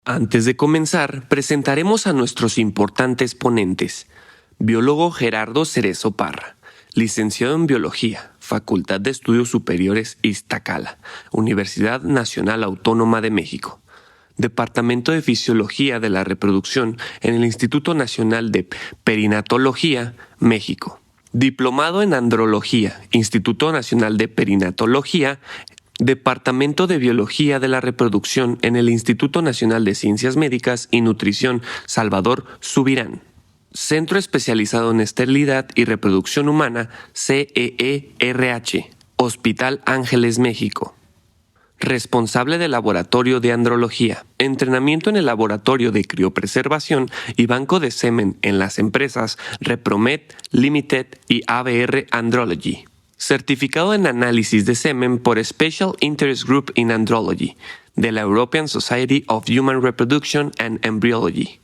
Antes de comenzar, presentaremos a nuestros importantes ponentes. Biólogo Gerardo Cerezo Parra, licenciado en Biología, Facultad de Estudios Superiores Iztacala, Universidad Nacional Autónoma de México. Departamento de Fisiología de la Reproducción en el Instituto Nacional de Perinatología, México. Diplomado en Andrología, Instituto Nacional de Perinatología, Departamento de Biología de la Reproducción en el Instituto Nacional de Ciencias Médicas y Nutrición Salvador Subirán. Centro especializado en esterilidad y reproducción humana, CEERH, Hospital Ángeles, México. Responsable del Laboratorio de Andrología, entrenamiento en el Laboratorio de Criopreservación y Banco de Semen en las empresas Repromed Limited y ABR Andrology. Certificado en análisis de semen por Special Interest Group in Andrology de la European Society of Human Reproduction and Embryology.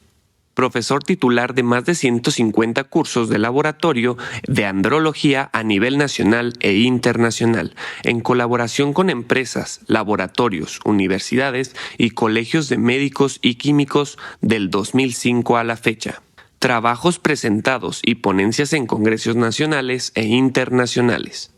Profesor titular de más de 150 cursos de laboratorio de andrología a nivel nacional e internacional, en colaboración con empresas, laboratorios, universidades y colegios de médicos y químicos del 2005 a la fecha. Trabajos presentados y ponencias en congresos nacionales e internacionales.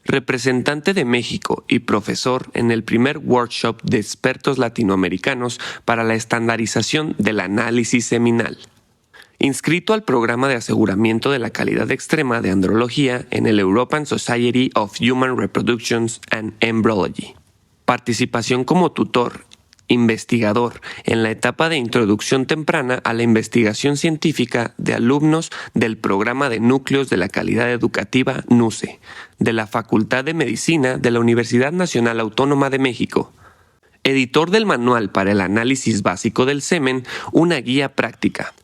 Representante de México y profesor en el primer workshop de expertos latinoamericanos para la estandarización del análisis seminal. Inscrito al programa de aseguramiento de la calidad extrema de andrología en el European Society of Human Reproduction and Embryology. Participación como tutor, investigador en la etapa de introducción temprana a la investigación científica de alumnos del Programa de Núcleos de la Calidad Educativa NUCE, de la Facultad de Medicina de la Universidad Nacional Autónoma de México. Editor del Manual para el Análisis Básico del Semen, una guía práctica.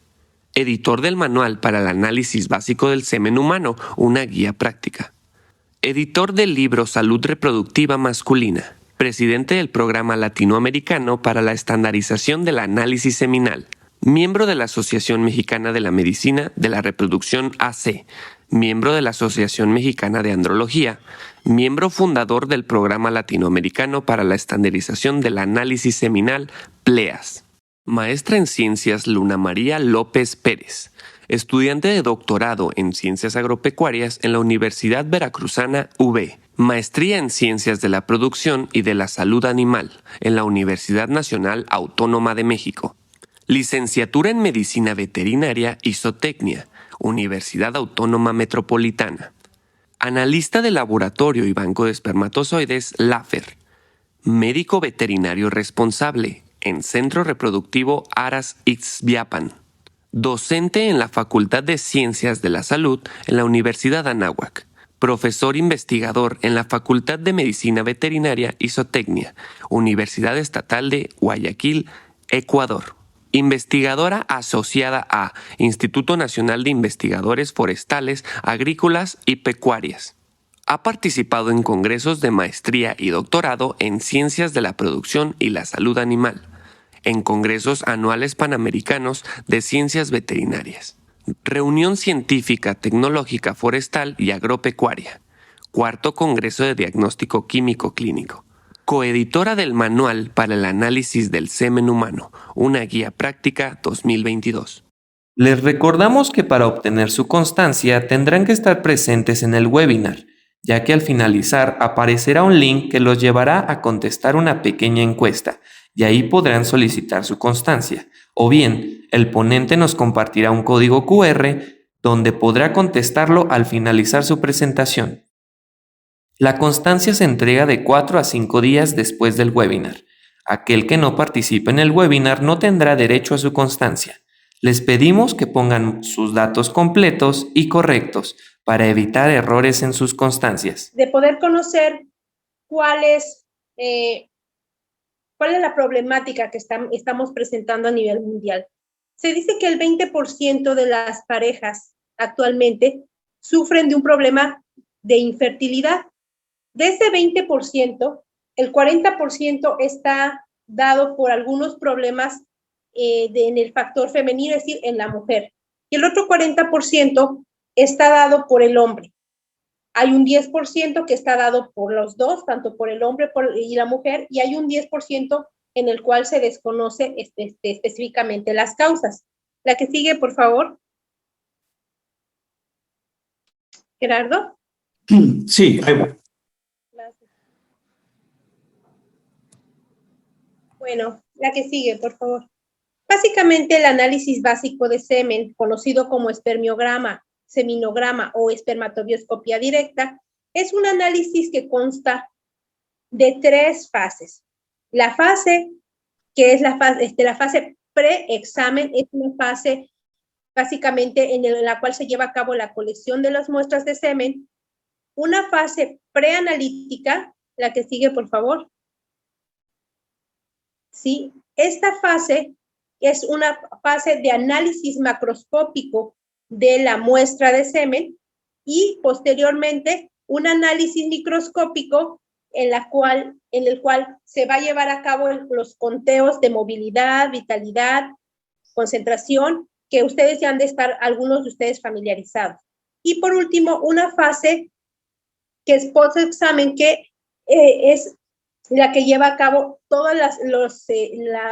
Editor del Manual para el Análisis Básico del Semen Humano, una guía práctica. Editor del libro Salud Reproductiva Masculina. Presidente del Programa Latinoamericano para la Estandarización del Análisis Seminal, miembro de la Asociación Mexicana de la Medicina de la Reproducción AC, miembro de la Asociación Mexicana de Andrología, miembro fundador del Programa Latinoamericano para la Estandarización del Análisis Seminal, PLEAS. Maestra en Ciencias Luna María López Pérez, estudiante de doctorado en Ciencias Agropecuarias en la Universidad Veracruzana UB. Maestría en Ciencias de la Producción y de la Salud Animal en la Universidad Nacional Autónoma de México. Licenciatura en Medicina Veterinaria y Zootecnia, Universidad Autónoma Metropolitana. Analista de Laboratorio y Banco de Espermatozoides, LAFER. Médico veterinario responsable en Centro Reproductivo Aras Ixtlapan. Docente en la Facultad de Ciencias de la Salud en la Universidad Anáhuac. Profesor investigador en la Facultad de Medicina Veterinaria y Zootecnia, Universidad Estatal de Guayaquil, Ecuador. Investigadora asociada a Instituto Nacional de Investigadores Forestales, Agrícolas y Pecuarias. Ha participado en congresos de maestría y doctorado en Ciencias de la Producción y la Salud Animal, en congresos anuales panamericanos de Ciencias Veterinarias. Reunión Científica Tecnológica Forestal y Agropecuaria. Cuarto Congreso de Diagnóstico Químico Clínico. Coeditora del Manual para el Análisis del Semen Humano, una guía práctica 2022. Les recordamos que para obtener su constancia tendrán que estar presentes en el webinar, ya que al finalizar aparecerá un link que los llevará a contestar una pequeña encuesta y ahí podrán solicitar su constancia. O bien, el ponente nos compartirá un código QR donde podrá contestarlo al finalizar su presentación. La constancia se entrega de 4 a 5 días después del webinar. Aquel que no participe en el webinar no tendrá derecho a su constancia. Les pedimos que pongan sus datos completos y correctos para evitar errores en sus constancias. De poder conocer cuál es la problemática que estamos presentando a nivel mundial. Se dice que el 20% de las parejas actualmente sufren de un problema de infertilidad. De ese 20%, el 40% está dado por algunos problemas en el factor femenino, es decir, en la mujer. Y el otro 40% está dado por el hombre. Hay un 10% que está dado por los dos, tanto por el hombre y la mujer, y hay un 10% en el cual se desconoce específicamente las causas. La que sigue, por favor. Gerardo. Sí, ahí va. Gracias. Bueno, la que sigue, por favor. Básicamente, el análisis básico de semen, conocido como espermiograma, seminograma o espermatobioscopía directa, es un análisis que consta de 3 fases. La fase, que es la fase preexamen, es una fase básicamente en la cual se lleva a cabo la colección de las muestras de semen. Una fase preanalítica, la que sigue, por favor. ¿Sí? Esta fase es una fase de análisis macroscópico de la muestra de semen y posteriormente un análisis microscópico en el cual se va a llevar a cabo los conteos de movilidad, vitalidad, concentración, que ustedes ya han de estar, algunos de ustedes, familiarizados. Y por último, una fase que es post-examen, que es la que lleva a cabo todos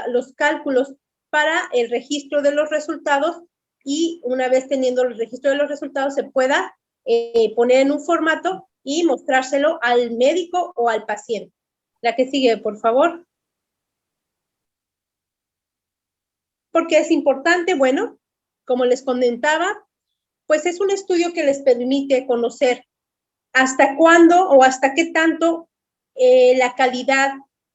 los cálculos para el registro de los resultados, y una vez teniendo el registro de los resultados se pueda poner en un formato y mostrárselo al médico o al paciente. La que sigue, por favor. ¿Por qué es importante? Bueno, como les comentaba, pues es un estudio que les permite conocer hasta cuándo o hasta qué tanto la calidad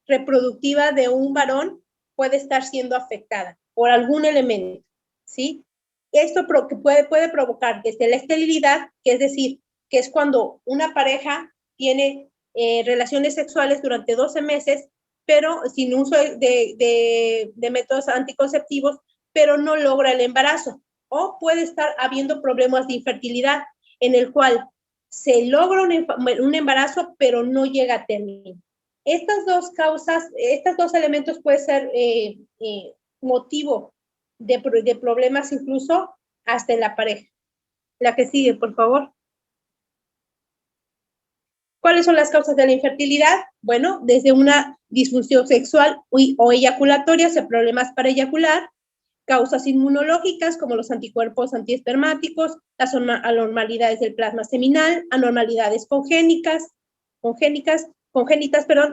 reproductiva de un varón puede estar siendo afectada por algún elemento, ¿sí? Esto puede provocar desde la esterilidad, que es decir, que es cuando una pareja tiene relaciones sexuales durante 12 meses, pero sin uso de métodos anticonceptivos, pero no logra el embarazo. O puede estar habiendo problemas de infertilidad, en el cual se logra un embarazo, pero no llega a término. Estas dos causas, estos dos elementos pueden ser motivo de problemas incluso hasta en la pareja. La que sigue, por favor. ¿Cuáles son las causas de la infertilidad? Bueno, desde una disfunción sexual o eyaculatoria, o sea, problemas para eyacular, causas inmunológicas como los anticuerpos antiespermáticos, las anormalidades del plasma seminal, anormalidades congénitas,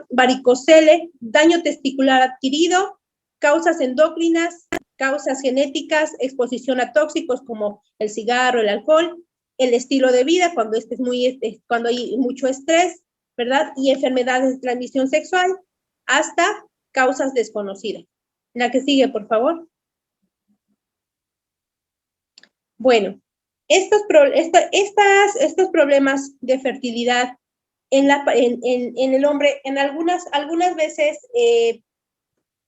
varicocele, daño testicular adquirido, causas endocrinas, causas genéticas, exposición a tóxicos como el cigarro, el alcohol, el estilo de vida, cuando cuando hay mucho estrés, ¿verdad? Y enfermedades de transmisión sexual, hasta causas desconocidas. La que sigue, por favor. Bueno, estos problemas de fertilidad en el hombre, en algunas veces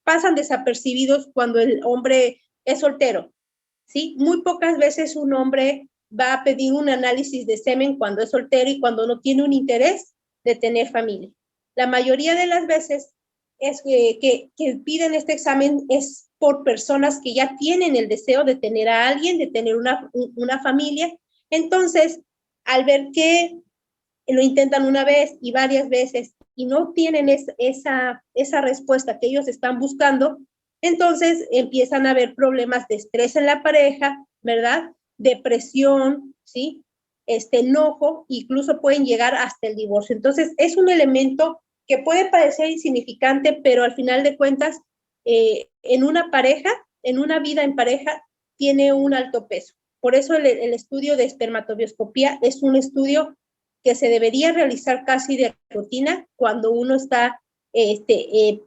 pasan desapercibidos cuando el hombre es soltero, ¿sí? Muy pocas veces un hombre va a pedir un análisis de semen cuando es soltero y cuando no tiene un interés de tener familia. La mayoría de las veces es que piden este examen es por personas que ya tienen el deseo de tener a alguien, de tener una familia. Entonces, al ver que lo intentan una vez y varias veces y no tienen esa respuesta que ellos están buscando, entonces empiezan a haber problemas de estrés en la pareja, ¿verdad? Depresión, ¿sí? Enojo, incluso pueden llegar hasta el divorcio. Entonces, es un elemento que puede parecer insignificante, pero al final de cuentas, en una pareja, en una vida en pareja, tiene un alto peso. Por eso el estudio de espermatobioscopía es un estudio que se debería realizar casi de rutina cuando uno está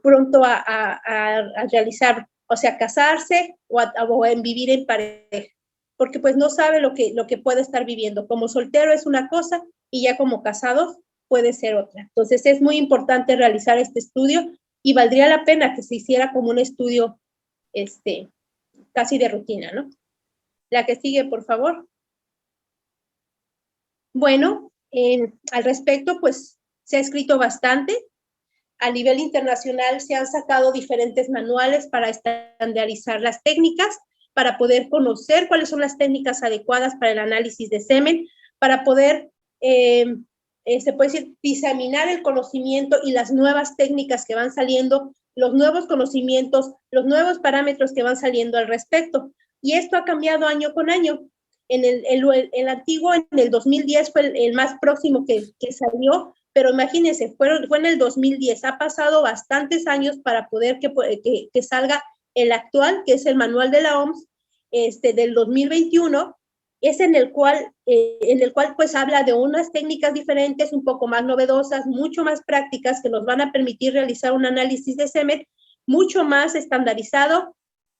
pronto a realizar, o sea, casarse o en vivir en pareja, porque pues no sabe lo que puede estar viviendo. Como soltero es una cosa y ya como casados puede ser otra. Entonces es muy importante realizar este estudio y valdría la pena que se hiciera como un estudio casi de rutina, ¿no? La que sigue, por favor. Bueno, al respecto, pues se ha escrito bastante. A nivel internacional se han sacado diferentes manuales para estandarizar las técnicas, para poder conocer cuáles son las técnicas adecuadas para el análisis de semen, para poder, se puede decir, diseminar el conocimiento y las nuevas técnicas que van saliendo los nuevos conocimientos, los nuevos parámetros que van saliendo al respecto. Y esto ha cambiado año con año. El antiguo, en el 2010, fue el más próximo que salió, pero imagínense, fue en el 2010. Ha pasado bastantes años para poder que salga el actual, que es el manual de la OMS, del 2021, es en el cual pues habla de unas técnicas diferentes, un poco más novedosas, mucho más prácticas, que nos van a permitir realizar un análisis de semen mucho más estandarizado,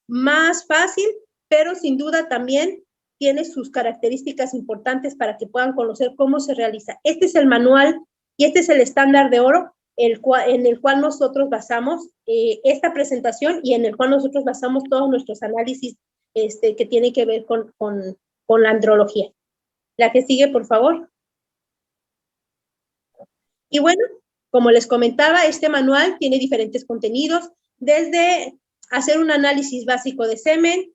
más fácil, pero sin duda también tiene sus características importantes para que puedan conocer cómo se realiza. Este es el manual y este es el estándar de oro en el cual nosotros basamos esta presentación y en el cual nosotros basamos todos nuestros análisis que tienen que ver con la andrología. La que sigue, por favor. Y bueno, como les comentaba, este manual tiene diferentes contenidos, desde hacer un análisis básico de semen,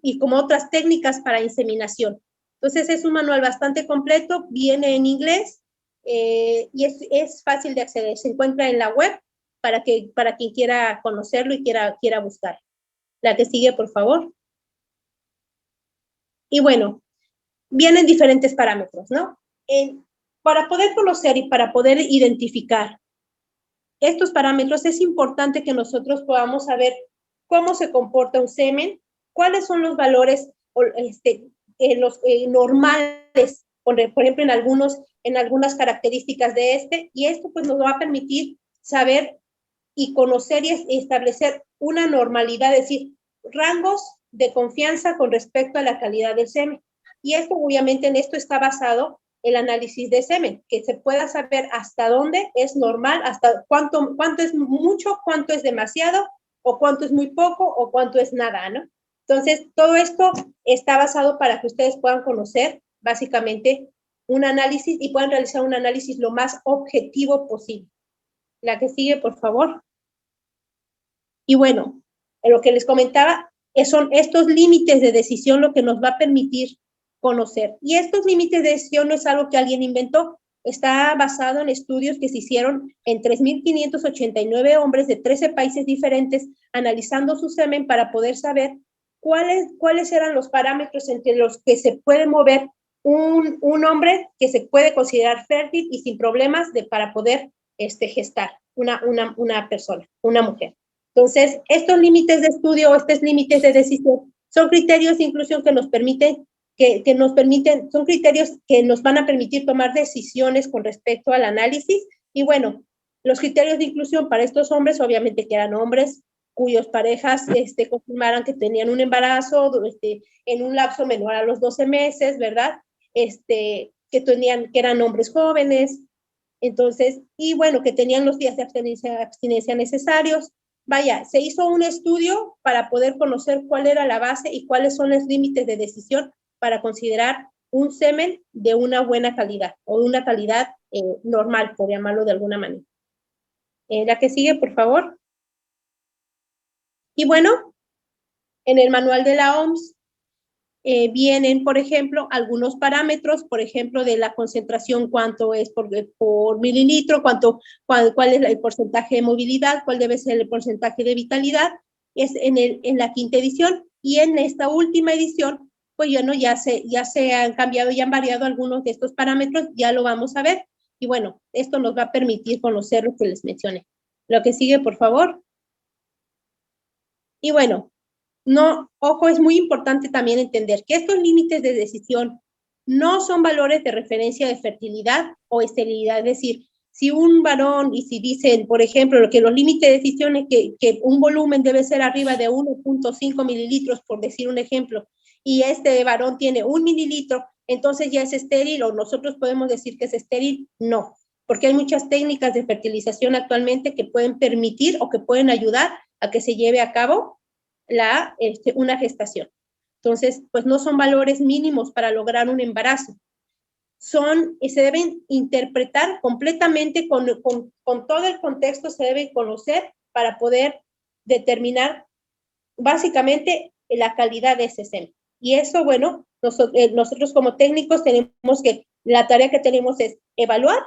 y como otras técnicas para inseminación. Entonces, es un manual bastante completo, viene en inglés, y es fácil de acceder. Se encuentra en la web para quien quiera conocerlo y quiera buscar. La que sigue, por favor. Y bueno, vienen diferentes parámetros, ¿no? Para poder conocer y para poder identificar estos parámetros, es importante que nosotros podamos saber cómo se comporta un semen, cuáles son los valores normales, por ejemplo, en algunas características de y esto pues nos va a permitir saber y conocer y establecer una normalidad, es decir, rangos de confianza con respecto a la calidad del semen. Y esto, obviamente, en esto está basado el análisis de semen, que se pueda saber hasta dónde es normal, hasta cuánto es mucho, cuánto es demasiado, o cuánto es muy poco, o cuánto es nada, ¿no? Entonces, todo esto está basado para que ustedes puedan conocer, básicamente, un análisis y puedan realizar un análisis lo más objetivo posible. La que sigue, por favor. Y bueno, lo que les comentaba, son estos límites de decisión lo que nos va a permitir conocer. Y estos límites de decisión no es algo que alguien inventó, está basado en estudios que se hicieron en 3.589 hombres de 13 países diferentes, analizando su semen para poder saber cuáles eran los parámetros entre los que se puede mover un hombre que se puede considerar fértil y sin problemas para poder gestar una persona, una mujer. Entonces, estos límites de estudio, estos límites de decisión, son criterios de inclusión que nos permiten, son criterios que nos van a permitir tomar decisiones con respecto al análisis. Y bueno, los criterios de inclusión para estos hombres, obviamente que eran hombres cuyas parejas confirmaran que tenían un embarazo en un lapso menor a los 12 meses, ¿verdad? Que eran hombres jóvenes, entonces, y bueno, que tenían los días de abstinencia necesarios. Vaya, se hizo un estudio para poder conocer cuál era la base y cuáles son los límites de decisión para considerar un semen de una buena calidad o de una calidad normal, por llamarlo de alguna manera. La que sigue, por favor. Y bueno, en el manual de la OMS vienen, por ejemplo, algunos parámetros, por ejemplo, de la concentración, cuánto es por mililitro, cuál es el porcentaje de movilidad, cuál debe ser el porcentaje de vitalidad, es en la quinta edición, y en esta última edición, pues ya se han cambiado y han variado algunos de estos parámetros, ya lo vamos a ver, y bueno, esto nos va a permitir conocer lo que les mencioné. Lo que sigue, por favor. Y bueno, ojo, es muy importante también entender que estos límites de decisión no son valores de referencia de fertilidad o esterilidad. Es decir, si un varón, y si dicen, por ejemplo, que los límites de decisión es que un volumen debe ser arriba de 1.5 mililitros, por decir un ejemplo, y este varón tiene 1 mililitro, entonces ya es estéril, o nosotros podemos decir que es estéril. No, porque hay muchas técnicas de fertilización actualmente que pueden permitir o que pueden ayudar a que se lleve a cabo una gestación. Entonces, pues no son valores mínimos para lograr un embarazo. Se deben interpretar completamente con todo el contexto, se debe conocer para poder determinar básicamente la calidad de ese semen. Y eso, bueno, nosotros como técnicos la tarea que tenemos es evaluar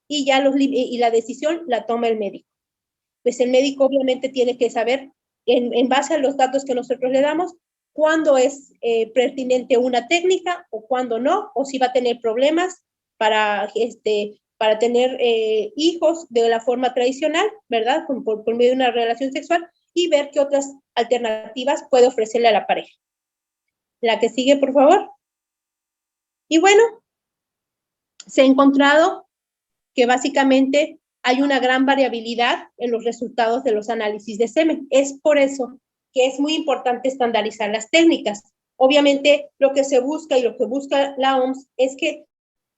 y la decisión la toma el médico. pues el médico obviamente tiene que saber, en base a los datos que nosotros le damos, cuándo es pertinente una técnica o cuándo no, o si va a tener problemas para tener hijos de la forma tradicional, ¿verdad? Por medio de una relación sexual, y ver qué otras alternativas puede ofrecerle a la pareja. La que sigue, por favor. Y bueno, se ha encontrado que básicamente hay una gran variabilidad en los resultados de los análisis de semen. Es por eso que es muy importante estandarizar las técnicas. Obviamente, lo que se busca y lo que busca la OMS es que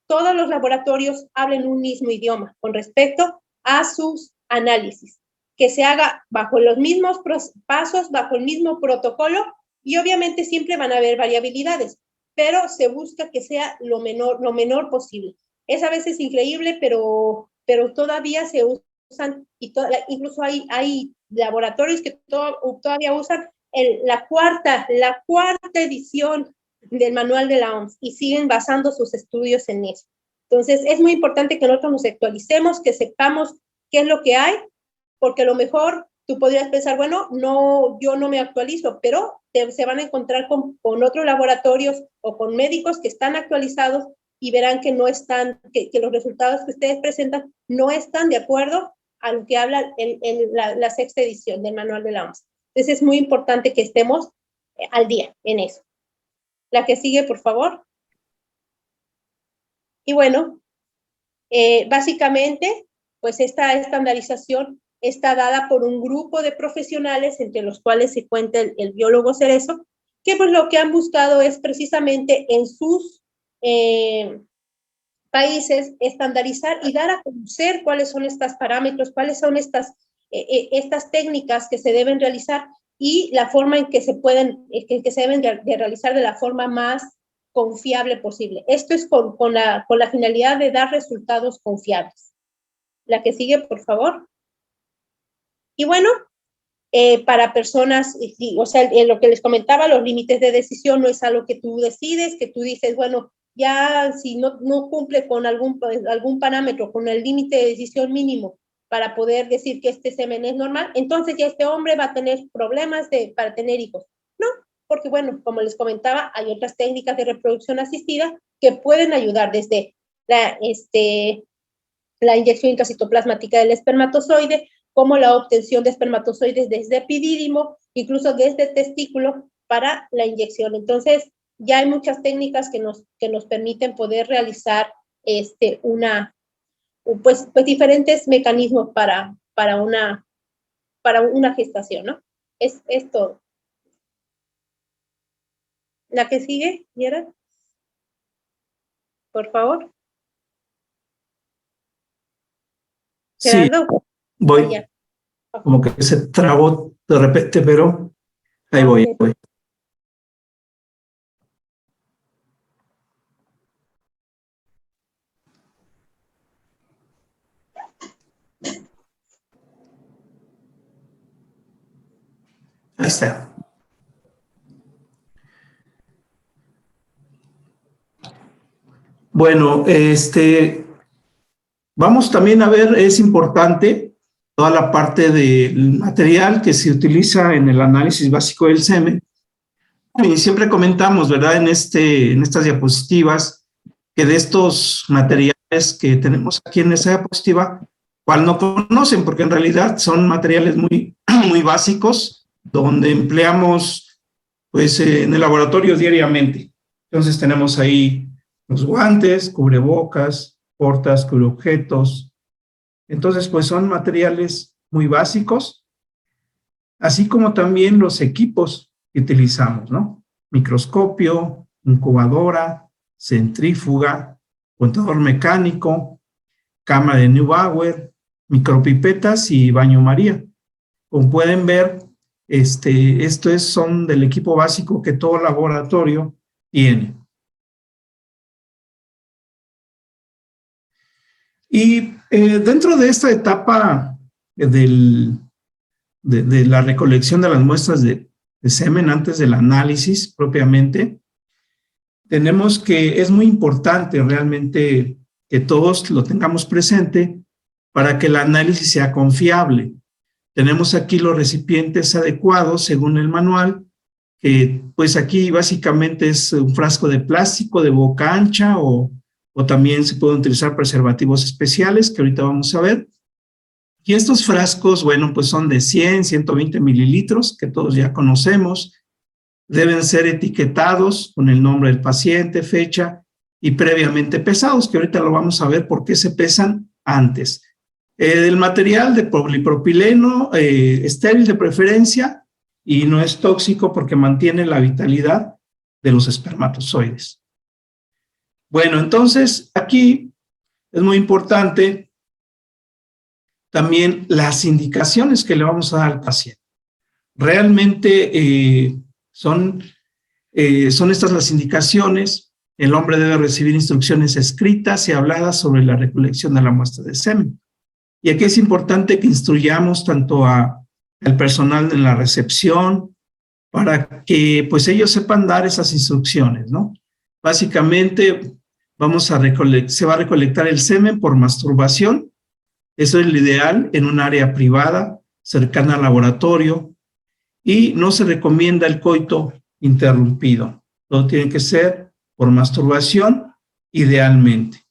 todos los laboratorios hablen un mismo idioma con respecto a sus análisis, que se haga bajo los mismos pasos, bajo el mismo protocolo, y obviamente siempre van a haber variabilidades, pero se busca que sea lo menor posible. Es a veces increíble, pero todavía se usan, incluso hay laboratorios que todavía usan la cuarta edición del manual de la OMS y siguen basando sus estudios en eso. Entonces, es muy importante que nosotros nos actualicemos, que sepamos qué es lo que hay, porque a lo mejor tú podrías pensar, bueno, no, yo no me actualizo, pero se van a encontrar con otros laboratorios o con médicos que están actualizados y verán que no están, que los resultados que ustedes presentan no están de acuerdo a lo que habla la sexta edición del manual de la OMS. Entonces, es muy importante que estemos al día en eso. La que sigue, por favor. Y bueno, básicamente, pues esta estandarización está dada por un grupo de profesionales, entre los cuales se cuenta el biólogo Cerezo, que pues lo que han buscado es precisamente en sus países estandarizar y dar a conocer cuáles son estos parámetros, cuáles son estas técnicas que se deben realizar y la forma en que se deben de realizar de la forma más confiable posible. Esto es con la finalidad de dar resultados confiables. La que sigue, por favor. Y bueno, para personas, o sea, lo que les comentaba, los límites de decisión no es algo que tú decides, que tú dices, bueno, ya si no cumple con algún parámetro, con el límite de decisión mínimo para poder decir que este semen es normal, entonces ya este hombre va a tener problemas para tener hijos. No, porque bueno, como les comentaba, hay otras técnicas de reproducción asistida que pueden ayudar desde la inyección intracitoplasmática del espermatozoide, como la obtención de espermatozoides desde epidídimo, incluso desde testículo para la inyección. Entonces, ya hay muchas técnicas que nos permiten poder realizar pues diferentes mecanismos para una gestación, ¿no? Es todo. La que sigue, Yera, por favor. Sí, Gerardo. voy. Como que se trabó de repente, pero ahí voy. Ahí está. Bueno, vamos también a ver, es importante toda la parte del material que se utiliza en el análisis básico del semen. Y siempre comentamos, ¿verdad?, en estas diapositivas, que de estos materiales que tenemos aquí en esa diapositiva, cual no conocen, porque en realidad son materiales muy, muy básicos, donde empleamos, pues, en el laboratorio diariamente. Entonces tenemos ahí los guantes, cubrebocas, portas, cubreobjetos. Entonces, pues son materiales muy básicos, así como también los equipos que utilizamos, ¿no? Microscopio, incubadora, centrífuga, contador mecánico, cámara de Neubauer, micropipetas y baño María. Como pueden ver, son del equipo básico que todo laboratorio tiene. Y dentro de esta etapa de la recolección de las muestras de semen antes del análisis propiamente, tenemos que es muy importante realmente que todos lo tengamos presente para que el análisis sea confiable. Tenemos aquí los recipientes adecuados según el manual, que pues aquí básicamente es un frasco de plástico de boca ancha o también se pueden utilizar preservativos especiales que ahorita vamos a ver. Y estos frascos, bueno, pues son de 100, 120 mililitros que todos ya conocemos. Deben ser etiquetados con el nombre del paciente, fecha y previamente pesados, que ahorita lo vamos a ver por qué se pesan antes. El material de polipropileno, estéril de preferencia, y no es tóxico porque mantiene la vitalidad de los espermatozoides. Bueno, entonces aquí es muy importante también las indicaciones que le vamos a dar al paciente. Realmente son estas las indicaciones. El hombre debe recibir instrucciones escritas y habladas sobre la recolección de la muestra de semen. Y aquí es importante que instruyamos tanto al personal de la recepción para que pues ellos sepan dar esas instrucciones, ¿no? Básicamente se va a recolectar el semen por masturbación. Eso es lo ideal en un área privada, cercana al laboratorio, y no se recomienda el coito interrumpido. Todo tiene que ser por masturbación, idealmente.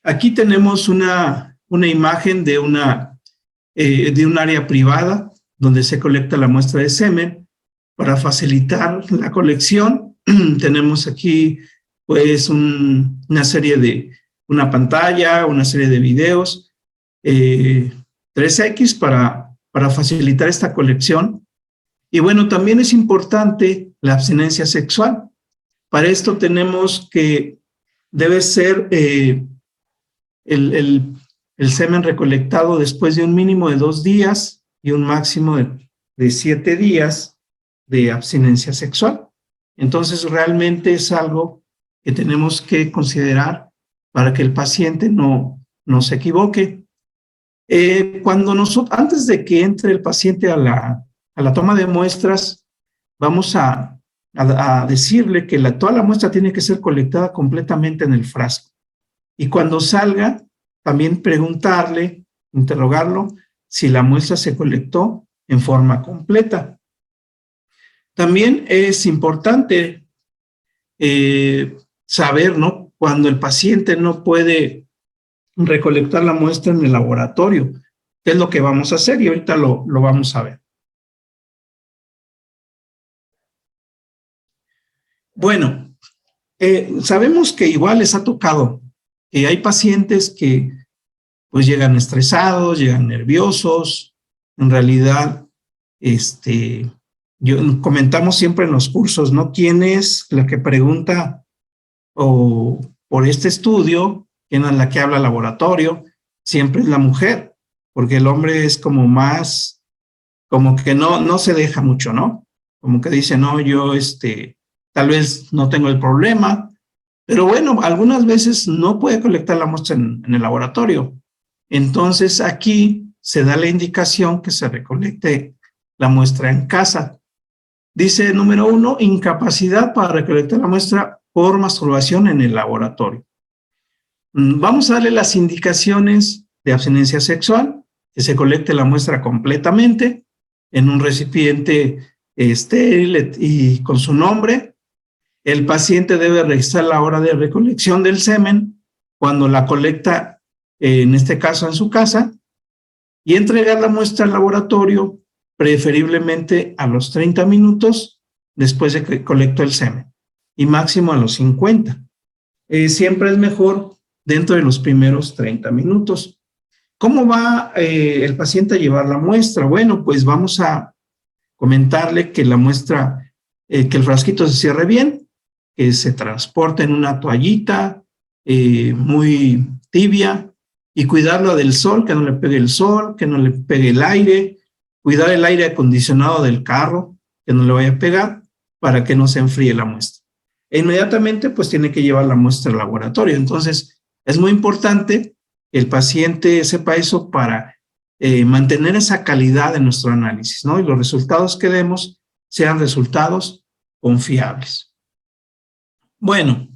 Aquí tenemos una imagen de un área privada donde se colecta la muestra de semen. Para facilitar la colección, tenemos aquí pues una pantalla, una serie de videos, 3X para facilitar esta colección. Y bueno, también es importante la abstinencia sexual. Para esto tenemos que debe ser el semen recolectado después de un mínimo de 2 días y un máximo de 7 días de abstinencia sexual. Entonces, realmente es algo que tenemos que considerar para que el paciente no se equivoque. Antes de que entre el paciente a la toma de muestras, vamos a decirle que toda la muestra tiene que ser colectada completamente en el frasco. Y cuando salga, también preguntarle, interrogarlo, si la muestra se colectó en forma completa. También es importante saber, ¿no?, cuando el paciente no puede recolectar la muestra en el laboratorio, qué es lo que vamos a hacer, y ahorita lo vamos a ver. Bueno, sabemos que igual les ha tocado que hay pacientes que pues llegan estresados, llegan nerviosos. En realidad, comentamos siempre en los cursos, ¿no?, quién es la que pregunta por este estudio, quién es la que habla al laboratorio. Siempre es la mujer, porque el hombre es como más, como que no se deja mucho, ¿no? Como que dice, no, yo tal vez no tengo el problema, pero bueno, algunas veces no puede colectar la muestra en el laboratorio. Entonces aquí se da la indicación que se recolecte la muestra en casa. Dice número 1, incapacidad para recolectar la muestra por masturbación en el laboratorio. Vamos a darle las indicaciones de abstinencia sexual, que se colecte la muestra completamente en un recipiente estéril y con su nombre. El paciente debe registrar la hora de recolección del semen cuando la colecta, en este caso en su casa, y entregar la muestra al laboratorio, preferiblemente a los 30 minutos después de que colectó el semen, y máximo a los 50. Siempre es mejor dentro de los primeros 30 minutos. ¿Cómo va el paciente a llevar la muestra? Bueno, pues vamos a comentarle que la muestra, que el frasquito se cierre bien, que se transporte en una toallita muy tibia, y cuidarlo del sol, que no le pegue el sol, que no le pegue el aire, cuidar el aire acondicionado del carro, que no le vaya a pegar, para que no se enfríe la muestra. E inmediatamente pues tiene que llevar la muestra al laboratorio. Entonces es muy importante que el paciente sepa eso para mantener esa calidad de nuestro análisis, ¿no? Y los resultados que demos sean resultados confiables. Bueno,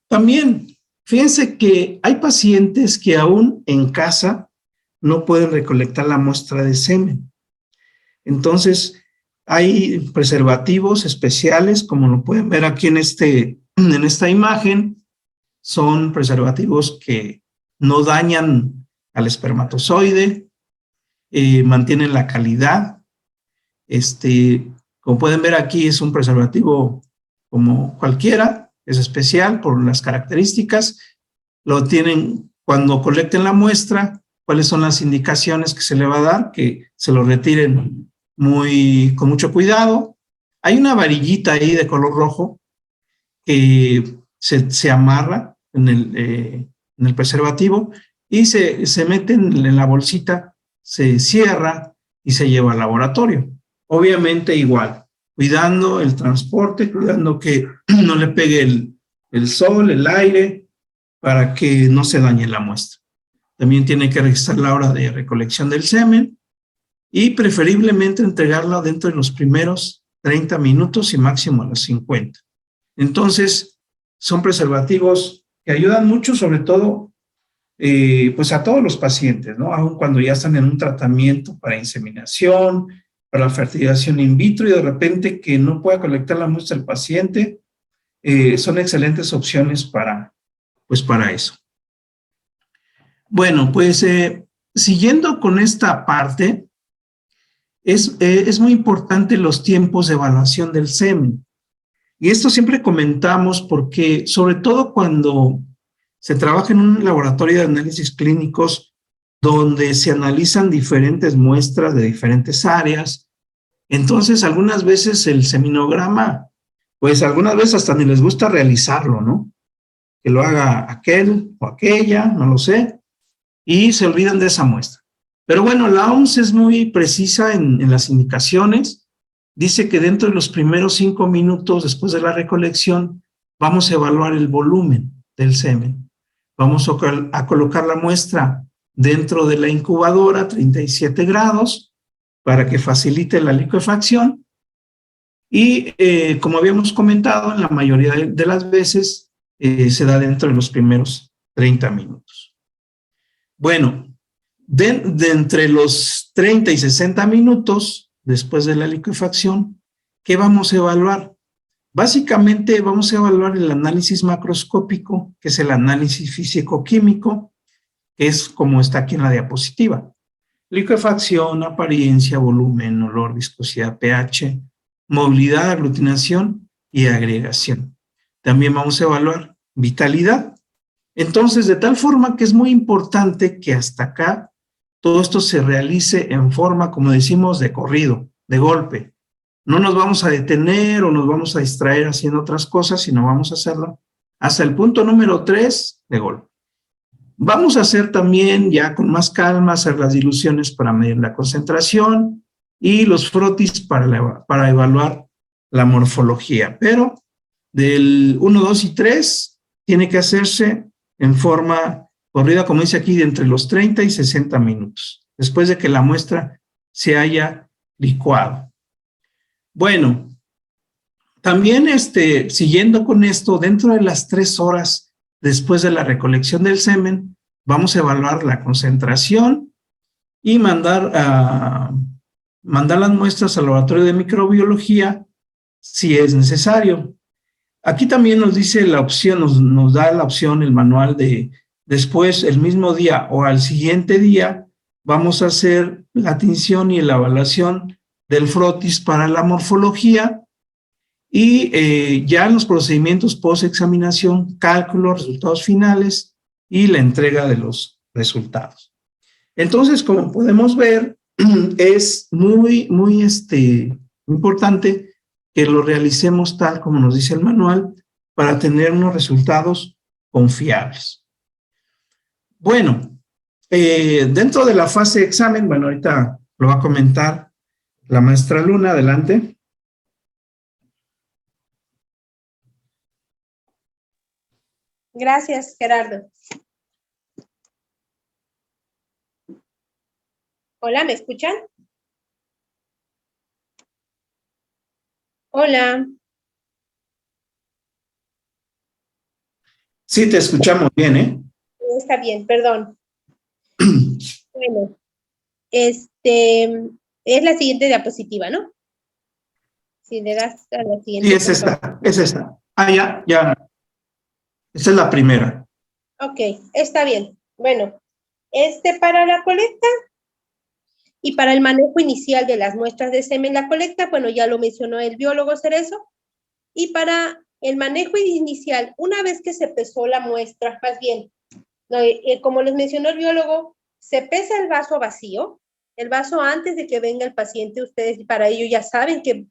también fíjense que hay pacientes que aún en casa no pueden recolectar la muestra de semen. Entonces, hay preservativos especiales, como lo pueden ver aquí en esta imagen. Son preservativos que no dañan al espermatozoide, mantienen la calidad. Como pueden ver aquí, es un preservativo como cualquiera, es especial por las características. Lo tienen cuando colecten la muestra, cuáles son las indicaciones que se le va a dar, que se lo retiren con mucho cuidado. Hay una varillita ahí de color rojo que se amarra en el preservativo y se mete en la bolsita, se cierra y se lleva al laboratorio. Obviamente igual, cuidando el transporte, cuidando que no le pegue el sol, el aire, para que no se dañe la muestra. También tiene que registrar la hora de recolección del semen y preferiblemente entregarla dentro de los primeros 30 minutos y máximo a los 50. Entonces, son preservativos que ayudan mucho, sobre todo, pues a todos los pacientes, ¿no? Aun cuando ya están en un tratamiento para inseminación, para la fertilización in vitro y de repente que no pueda colectar la muestra el paciente, son excelentes opciones para eso. Bueno, pues siguiendo con esta parte, es muy importante los tiempos de evaluación del semen. Y esto siempre comentamos porque, sobre todo cuando se trabaja en un laboratorio de análisis clínicos donde se analizan diferentes muestras de diferentes áreas, entonces algunas veces el seminograma, pues algunas veces hasta ni les gusta realizarlo, ¿no? Que lo haga aquel o aquella, no lo sé, y se olvidan de esa muestra. Pero bueno, la OMS es muy precisa en las indicaciones. Dice que dentro de los primeros 5 minutos después de la recolección vamos a evaluar el volumen del semen. Vamos a colocar la muestra dentro de la incubadora a 37 grados para que facilite la licuefacción. Y como habíamos comentado, en la mayoría de las veces se da dentro de los primeros 30 minutos. Bueno, de entre los 30 y 60 minutos después de la licuefacción, ¿qué vamos a evaluar? Básicamente vamos a evaluar el análisis macroscópico, que es el análisis físico-químico, que es como está aquí en la diapositiva. Licuefacción, apariencia, volumen, olor, viscosidad, pH, movilidad, aglutinación y agregación. También vamos a evaluar vitalidad. Entonces, de tal forma que es muy importante que hasta acá todo esto se realice en forma, como decimos, de corrido, de golpe. No nos vamos a detener o nos vamos a distraer haciendo otras cosas, sino vamos a hacerlo hasta el punto número 3 de golpe. Vamos a hacer también, ya con más calma, hacer las diluciones para medir la concentración y los frotis para evaluar la morfología. Pero del 1, 2 y 3 tiene que hacerse en forma corrida, como dice aquí, de entre los 30 y 60 minutos, después de que la muestra se haya licuado. Bueno, también siguiendo con esto, dentro de las 3 horas después de la recolección del semen, vamos a evaluar la concentración y mandar las muestras al laboratorio de microbiología si es necesario. Aquí también nos dice la opción, nos da la opción, el manual de después, el mismo día o al siguiente día, vamos a hacer la tinción y la evaluación del frotis para la morfología y ya en los procedimientos post-examinación, cálculo, resultados finales y la entrega de los resultados. Entonces, como podemos ver, es muy importante que lo realicemos tal como nos dice el manual para tener unos resultados confiables. Bueno, dentro de la fase de examen, bueno, ahorita lo va a comentar la maestra Luna, adelante. Gracias, Gerardo. Hola, ¿me escuchan? Hola. Sí, te escuchamos bien, ¿eh? Está bien, perdón. Bueno, es la siguiente diapositiva, ¿no? Si le das a la siguiente. Sí, es esta, es esta. Ah, ya. Esa es la primera. Ok, está bien. Bueno, para la colecta y para el manejo inicial de las muestras de semen, la colecta, bueno, ya lo mencionó el biólogo Cerezo, y para el manejo inicial, una vez que se pesó la muestra, más bien, como les mencionó el biólogo, se pesa el vaso vacío, el vaso antes de que venga el paciente, ustedes para ello ya saben que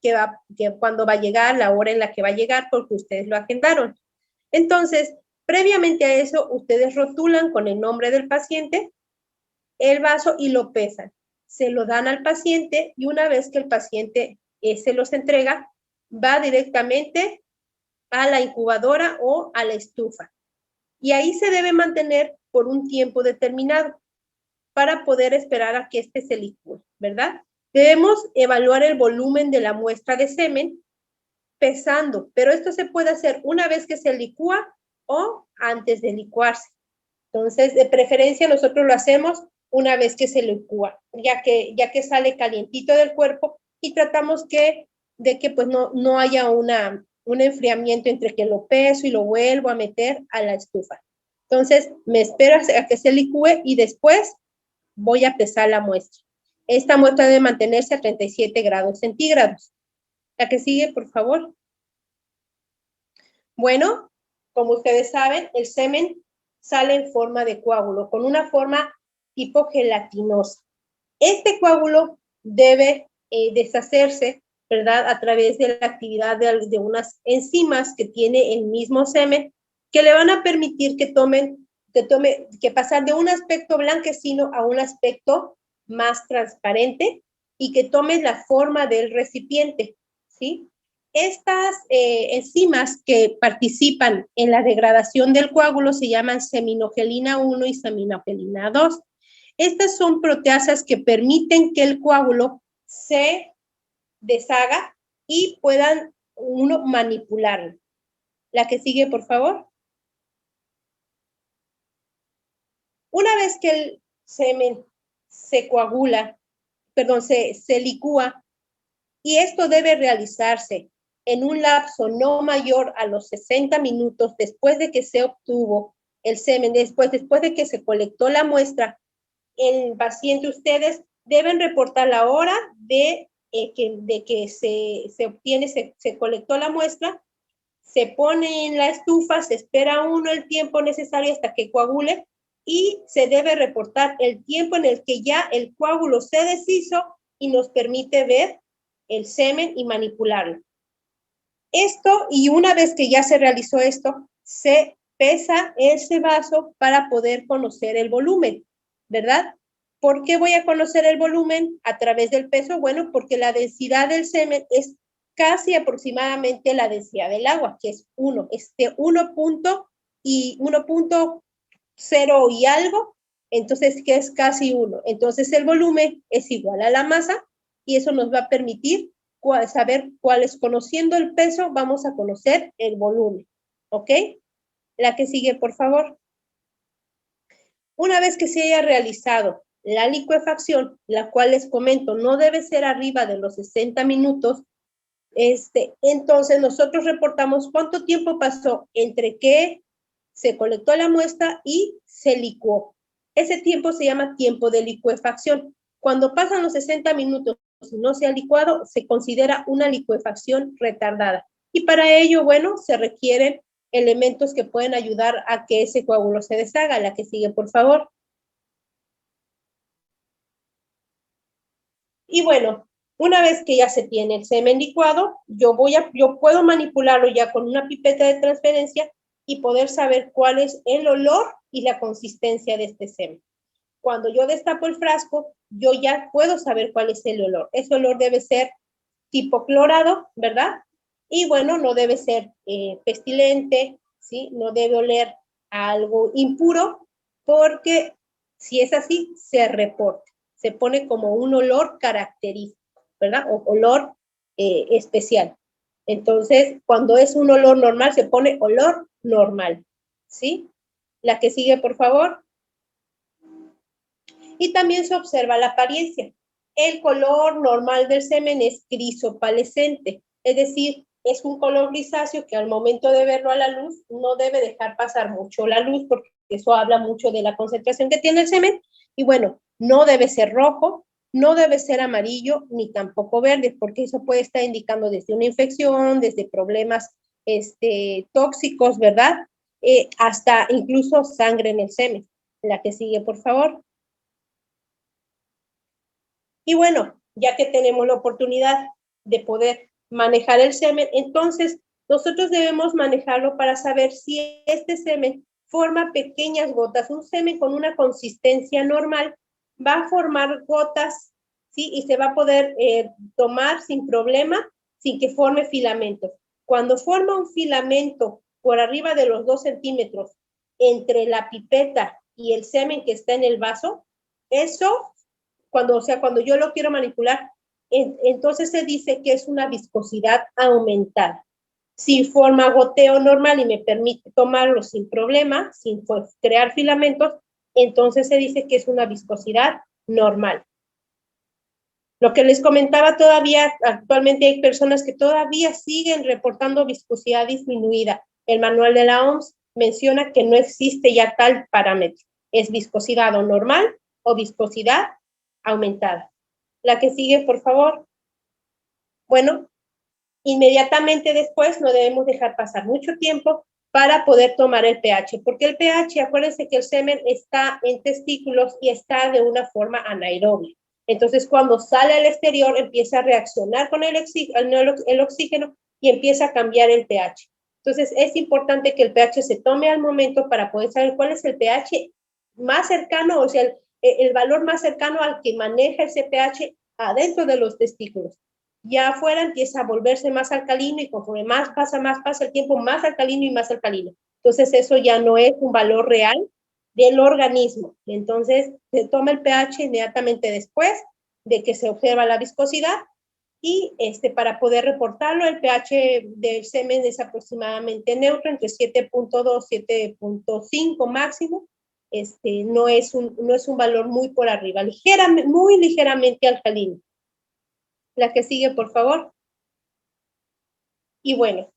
cuándo va a llegar, la hora en la que va a llegar, porque ustedes lo agendaron. Entonces, previamente a eso, ustedes rotulan con el nombre del paciente el vaso y lo pesan. Se lo dan al paciente y una vez que el paciente se los entrega, va directamente a la incubadora o a la estufa. Y ahí se debe mantener por un tiempo determinado para poder esperar a que se licúe, ¿verdad? Debemos evaluar el volumen de la muestra de semen pesando, pero esto se puede hacer una vez que se licúa o antes de licuarse. Entonces, de preferencia, nosotros lo hacemos una vez que se licúa, ya que sale calientito del cuerpo y tratamos de que pues no haya un enfriamiento entre que lo peso y lo vuelvo a meter a la estufa. Entonces, me espero a que se licúe y después voy a pesar la muestra. Esta muestra debe mantenerse a 37 grados centígrados. La que sigue, por favor. Bueno, como ustedes saben, el semen sale en forma de coágulo, con una forma tipo gelatinosa. Este coágulo debe deshacerse, ¿verdad? A través de la actividad de unas enzimas que tiene el mismo semen, que le van a permitir que pasar de un aspecto blanquecino a un aspecto más transparente y que tome la forma del recipiente, ¿sí? Estas enzimas que participan en la degradación del coágulo se llaman seminogelina 1 y seminogelina 2. Estas son proteasas que permiten que el coágulo se deshaga y puedan uno manipularlo. La que sigue, por favor. Una vez que el semen se coagula, perdón, se licúa, y esto debe realizarse en un lapso no mayor a los 60 minutos después de que se obtuvo el semen, después de que se colectó la muestra, el paciente, ustedes deben reportar la hora de que se obtiene, se colectó la muestra, se pone en la estufa, se espera uno el tiempo necesario hasta que coagule y se debe reportar el tiempo en el que ya el coágulo se deshizo y nos permite ver el semen y manipularlo. Esto, y una vez que ya se realizó esto, se pesa ese vaso para poder conocer el volumen, ¿verdad? ¿Por qué voy a conocer el volumen a través del peso? Bueno, porque la densidad del semen es casi aproximadamente la densidad del agua, que es 1, 1.0 y algo, entonces que es casi 1. Entonces el volumen es igual a la masa y eso nos va a permitir saber cuál es, conociendo el peso, vamos a conocer el volumen, ¿ok? La que sigue, por favor. Una vez que se haya realizado la licuefacción, la cual les comento, no debe ser arriba de los 60 minutos, entonces nosotros reportamos cuánto tiempo pasó entre que se colectó la muestra y se licuó. Ese tiempo se llama tiempo de licuefacción. Cuando pasan los 60 minutos y no se ha licuado, se considera una licuefacción retardada. Y para ello, bueno, se requieren elementos que pueden ayudar a que ese coágulo se deshaga. La que sigue, por favor. Y bueno, una vez que ya se tiene el semen licuado, yo puedo manipularlo ya con una pipeta de transferencia y poder saber cuál es el olor y la consistencia de este semen. Cuando yo destapo el frasco, yo ya puedo saber cuál es el olor. Ese olor debe ser tipo clorado, ¿verdad? Y bueno, no debe ser pestilente, ¿sí? No debe oler a algo impuro, porque si es así, se reporta. Se pone como un olor característico, ¿verdad? O olor especial. Entonces, cuando es un olor normal, se pone olor normal, ¿sí? La que sigue, por favor. Y también se observa la apariencia. El color normal del semen es gris opalescente, es decir, es un color grisáceo que al momento de verlo a la luz no debe dejar pasar mucho la luz porque eso habla mucho de la concentración que tiene el semen. Y bueno, no debe ser rojo, no debe ser amarillo ni tampoco verde, porque eso puede estar indicando desde una infección, desde problemas tóxicos, ¿verdad? Hasta incluso sangre en el semen. La que sigue, por favor. Y bueno, ya que tenemos la oportunidad de poder manejar el semen, entonces nosotros debemos manejarlo para saber si este semen forma pequeñas gotas. Un semen con una consistencia normal va a formar gotas, ¿sí? Y se va a poder tomar sin problema, sin que forme filamentos. Cuando forma un filamento por arriba de los 2 centímetros entre la pipeta y el semen que está en el vaso, eso, cuando yo lo quiero manipular, entonces se dice que es una viscosidad aumentada. Si forma goteo normal y me permite tomarlo sin problema, sin crear filamentos, entonces se dice que es una viscosidad normal. Lo que les comentaba, todavía actualmente hay personas que todavía siguen reportando viscosidad disminuida. El manual de la OMS menciona que no existe ya tal parámetro. Es viscosidad o normal o viscosidad aumentada. La que sigue, por favor. Bueno, inmediatamente después no debemos dejar pasar mucho tiempo para poder tomar el pH, porque el pH, acuérdense que el semen está en testículos y está de una forma anaerobia. Entonces, cuando sale al exterior, empieza a reaccionar con el oxígeno y empieza a cambiar el pH. Entonces, es importante que el pH se tome al momento para poder saber cuál es el pH más cercano, o sea, el valor más cercano al que maneja ese pH adentro de los testículos. Ya afuera empieza a volverse más alcalino y conforme más pasa el tiempo, más alcalino y más alcalino. Entonces, eso ya no es un valor real del organismo. Entonces, se toma el pH inmediatamente después de que se observa la viscosidad y para poder reportarlo, el pH del semen es aproximadamente neutro, entre 7.2 y 7.5 máximo. No es un valor muy por arriba, muy ligeramente alcalino. La que sigue, por favor. Y bueno,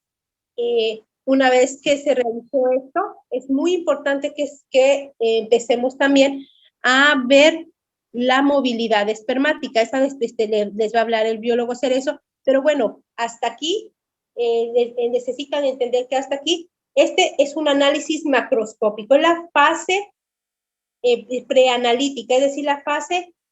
una vez que se realizó esto, es muy importante que empecemos también a ver la movilidad espermática. Esa les va a hablar el biólogo Cerezo, pero bueno, hasta aquí necesitan entender que hasta aquí, es un análisis macroscópico, la fase preanalítica, es decir,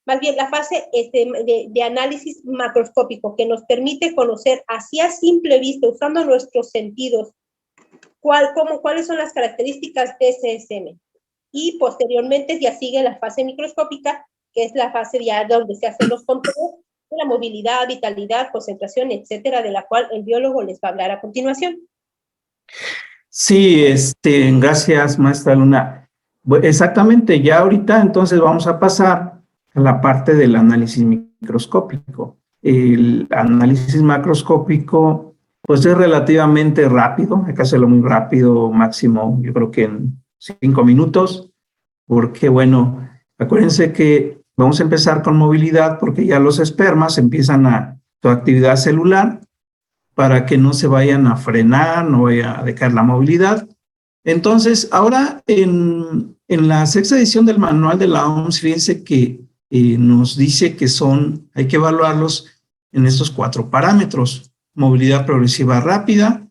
más bien la fase de análisis macroscópico que nos permite conocer así a simple vista, usando nuestros sentidos, cuáles son las características de ese semen. Y posteriormente ya sigue la fase microscópica, que es la fase ya donde se hacen los controles de la movilidad, vitalidad, concentración, etcétera, de la cual el biólogo les va a hablar a continuación. Sí, gracias, maestra Luna. Exactamente, ya ahorita entonces vamos a pasar a la parte del análisis microscópico. El análisis macroscópico, pues es relativamente rápido, hay que hacerlo muy rápido, máximo, yo creo que en 5 minutos, porque bueno, acuérdense que vamos a empezar con movilidad porque ya los espermas empiezan a su actividad celular para que no se vayan a frenar, no vaya a decaer la movilidad. Entonces, ahora en la 6ª edición del manual de la OMS, fíjense que nos dice que hay que evaluarlos en estos 4 parámetros: movilidad progresiva rápida,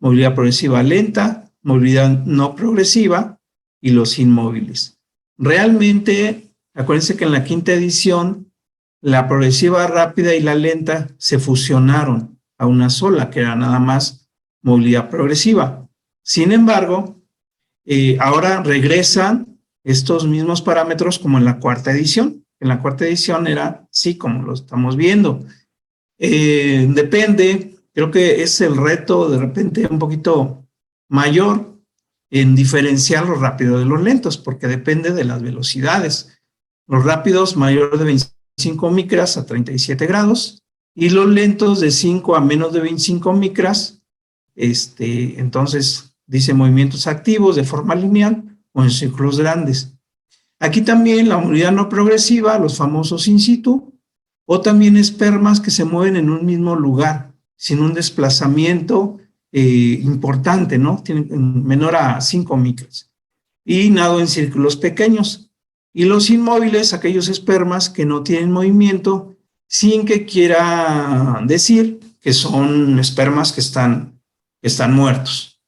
movilidad progresiva lenta, movilidad no progresiva y los inmóviles. Realmente, acuérdense que en la 5ª edición, la progresiva rápida y la lenta se fusionaron a una sola, que era nada más movilidad progresiva. Sin embargo, ahora regresan estos mismos parámetros como en la 4ª edición. En la 4ª edición era así como lo estamos viendo. Depende, creo que es el reto de repente un poquito mayor en diferenciar lo rápido de los lentos, porque depende de las velocidades. Los rápidos mayor de 25 micras a 37 grados y los lentos de 5 a menos de 25 micras, entonces dice movimientos activos de forma lineal o en círculos grandes. Aquí también la movilidad no progresiva, los famosos in situ, o también espermas que se mueven en un mismo lugar, sin un desplazamiento importante, ¿no? Menor a 5 micras. Y nado en círculos pequeños. Y los inmóviles, aquellos espermas que no tienen movimiento, sin que quiera decir que son espermas que están muertos.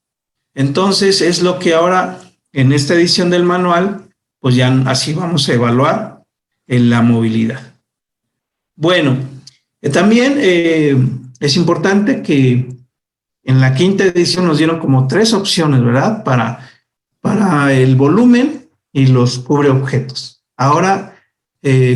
Entonces, es lo que ahora, en esta edición del manual, pues ya así vamos a evaluar en la movilidad. Bueno, también es importante que en la quinta edición nos dieron como 3 opciones, ¿verdad? Para el volumen y los cubreobjetos. Ahora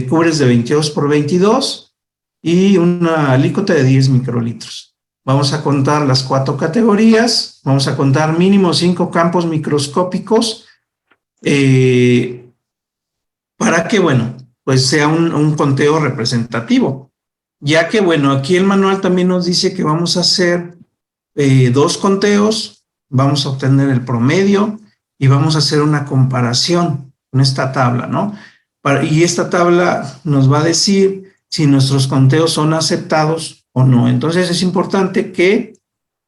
cubres de 22 por 22 y una alícuota de 10 microlitros. Vamos a contar las 4 categorías, vamos a contar mínimo 5 campos microscópicos para que, bueno, pues sea un conteo representativo. Ya que, bueno, aquí el manual también nos dice que vamos a hacer 2 conteos, vamos a obtener el promedio y vamos a hacer una comparación con esta tabla, ¿no? Y esta tabla nos va a decir si nuestros conteos son aceptados o no. Entonces es importante que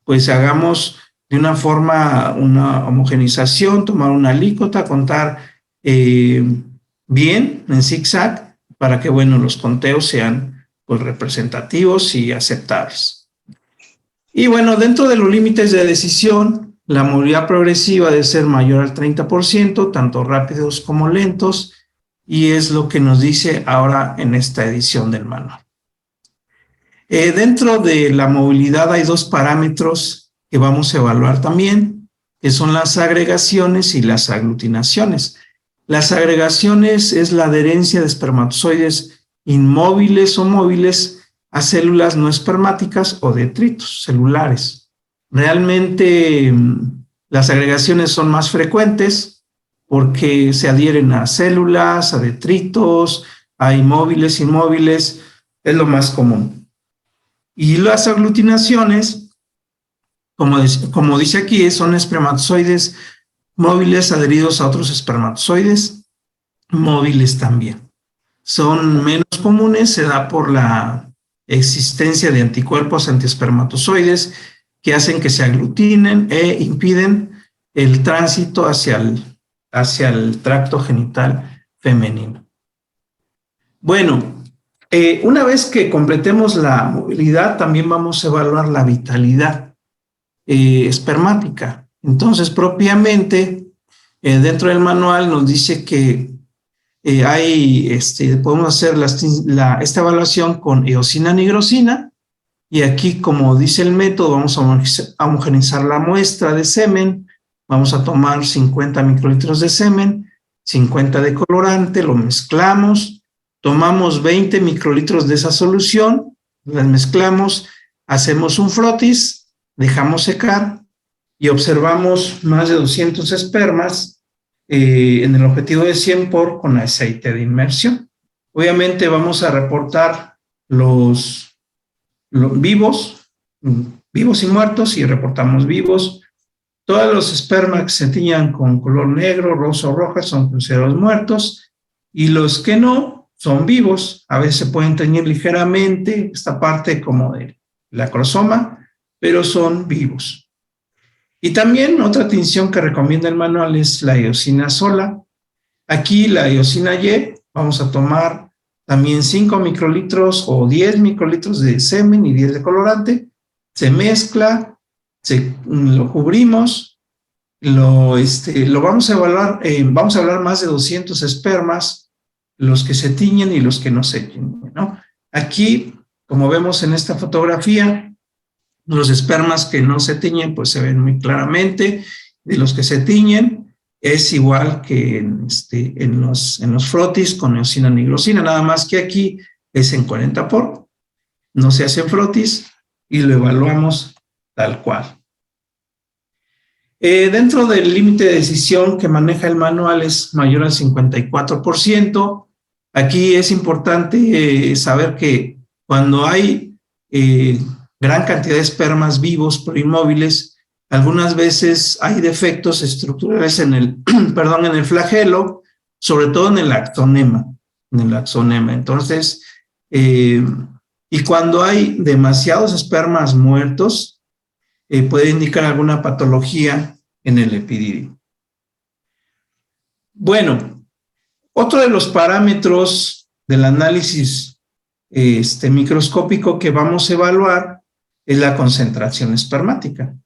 pues hagamos de una forma una homogenización, tomar una alícuota, contar bien en zigzag para que, bueno, los conteos sean pues representativos y aceptables. Y bueno, dentro de los límites de decisión, la movilidad progresiva debe ser mayor al 30%, tanto rápidos como lentos, y es lo que nos dice ahora en esta edición del manual. Dentro de la movilidad hay 2 parámetros que vamos a evaluar también, que son las agregaciones y las aglutinaciones. Las agregaciones es la adherencia de espermatozoides inmóviles o móviles a células no espermáticas o detritos celulares. Realmente las agregaciones son más frecuentes porque se adhieren a células, a detritos, a inmóviles, es lo más común. Y las aglutinaciones, como dice aquí, son espermatozoides móviles adheridos a otros espermatozoides móviles también. Son menos comunes, se da por la existencia de anticuerpos antiespermatozoides que hacen que se aglutinen e impiden el tránsito hacia el tracto genital femenino. Bueno, una vez que completemos la movilidad, también vamos a evaluar la vitalidad espermática. Entonces, propiamente, dentro del manual nos dice que podemos hacer esta evaluación con eosina nigrosina, y aquí, como dice el método, vamos a homogeneizar la muestra de semen, vamos a tomar 50 microlitros de semen, 50 de colorante, lo mezclamos, tomamos 20 microlitros de esa solución, las mezclamos, hacemos un frotis, dejamos secar y observamos más de 200 espermas en el objetivo de 100 por con aceite de inmersión. Obviamente vamos a reportar los vivos y muertos, y reportamos vivos. Todos los espermas que se tiñan con color negro, rosa o roja son considerados muertos, y los que no son vivos. A veces se pueden teñir ligeramente esta parte como de la acrosoma, pero son vivos. Y también otra tinción que recomienda el manual es la eosina sola. Aquí la eosina Y, vamos a tomar también 5 microlitros o 10 microlitros de semen y 10 de colorante, se mezcla, lo cubrimos, lo vamos a evaluar, vamos a hablar más de 200 espermas, los que se tiñen y los que no se tiñen, ¿no? Aquí, como vemos en esta fotografía, los espermas que no se tiñen pues se ven muy claramente, de los que se tiñen es igual que en los frotis con eosina nigrosina, nada más que aquí es en 40 por, no se hacen frotis y lo evaluamos tal cual. Dentro del límite de decisión que maneja el manual es mayor al 54%. Aquí es importante saber que cuando hay gran cantidad de espermas vivos pero inmóviles, algunas veces hay defectos estructurales en el flagelo, sobre todo en el axonema. Entonces, y cuando hay demasiados espermas muertos, puede indicar alguna patología en el epididio. Bueno, otro de los parámetros del análisis microscópico que vamos a evaluar es la concentración espermática.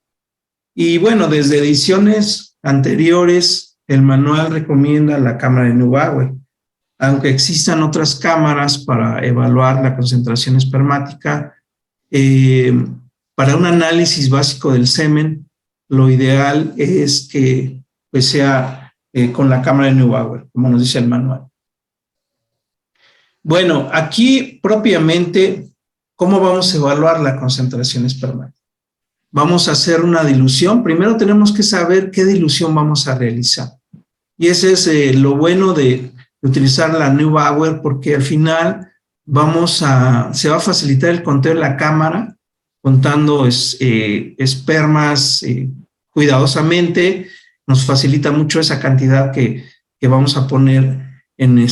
Y bueno, desde ediciones anteriores, el manual recomienda la cámara de Neubauer, aunque existan otras cámaras para evaluar la concentración espermática. Para un análisis básico del semen, lo ideal es que pues, sea con la cámara de Neubauer, como nos dice el manual. Bueno, aquí propiamente, ¿cómo vamos a evaluar la concentración espermática? Vamos a hacer una dilución. Primero tenemos que saber qué dilución vamos a realizar. Y ese es lo bueno de utilizar la Neubauer, porque al final se va a facilitar el conteo de la cámara, contando espermas cuidadosamente. Nos facilita mucho esa cantidad que vamos a poner en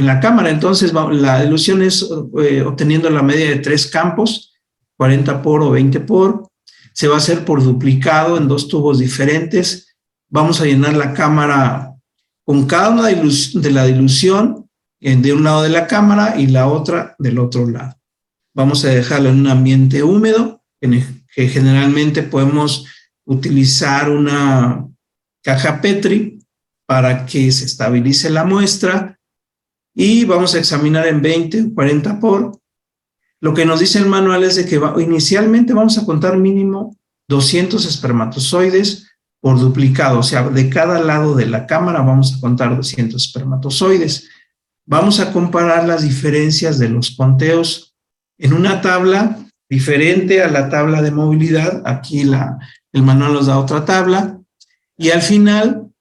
la cámara. Entonces, la dilución es obteniendo la media de 3 campos, 40 por o 20 por. Se va a hacer por duplicado en 2 tubos diferentes. Vamos a llenar la cámara con cada una de la dilución de un lado de la cámara y la otra del otro lado. Vamos a dejarlo en un ambiente húmedo, que generalmente podemos utilizar una caja Petri para que se estabilice la muestra, y vamos a examinar en 20 o 40 por. Lo que nos dice el manual es de que inicialmente vamos a contar mínimo 200 espermatozoides por duplicado, o sea, de cada lado de la cámara vamos a contar 200 espermatozoides. Vamos a comparar las diferencias de los conteos en una tabla diferente a la tabla de movilidad. Aquí el manual nos da otra tabla, y al final,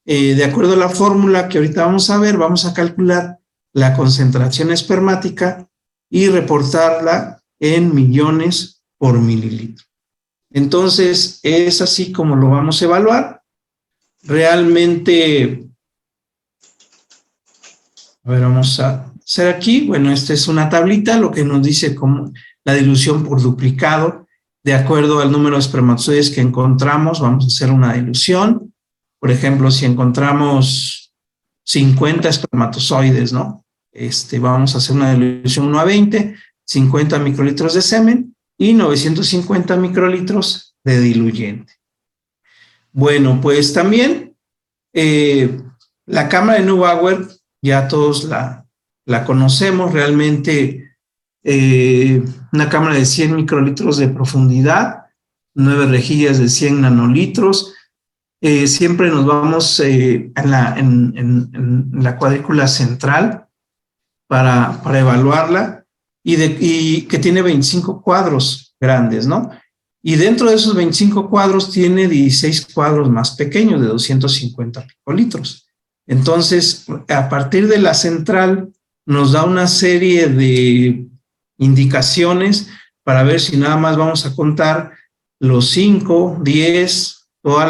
de acuerdo a la fórmula que ahorita vamos a ver, vamos a calcular la concentración espermática y reportarla en millones por mililitro. Entonces, es así como lo vamos a evaluar. Realmente, a ver, vamos a hacer aquí, bueno, esta es una tablita, lo que nos dice como la dilución por duplicado. De acuerdo al número de espermatozoides que encontramos, vamos a hacer una dilución. Por ejemplo, si encontramos 50 espermatozoides, ¿no? Vamos a hacer una dilución 1 a 20, 50 microlitros de semen y 950 microlitros de diluyente. Bueno, pues también la cámara de Neubauer, ya todos la conocemos, realmente una cámara de 100 microlitros de profundidad, 9 rejillas de 100 nanolitros. Siempre nos vamos en la cuadrícula central para evaluarla, y que tiene 25 cuadros grandes, ¿no? Y dentro de esos 25 cuadros tiene 16 cuadros más pequeños de 250 picolitros. Entonces, a partir de la central nos da una serie de indicaciones para ver si nada más vamos a contar los 5, 10, toda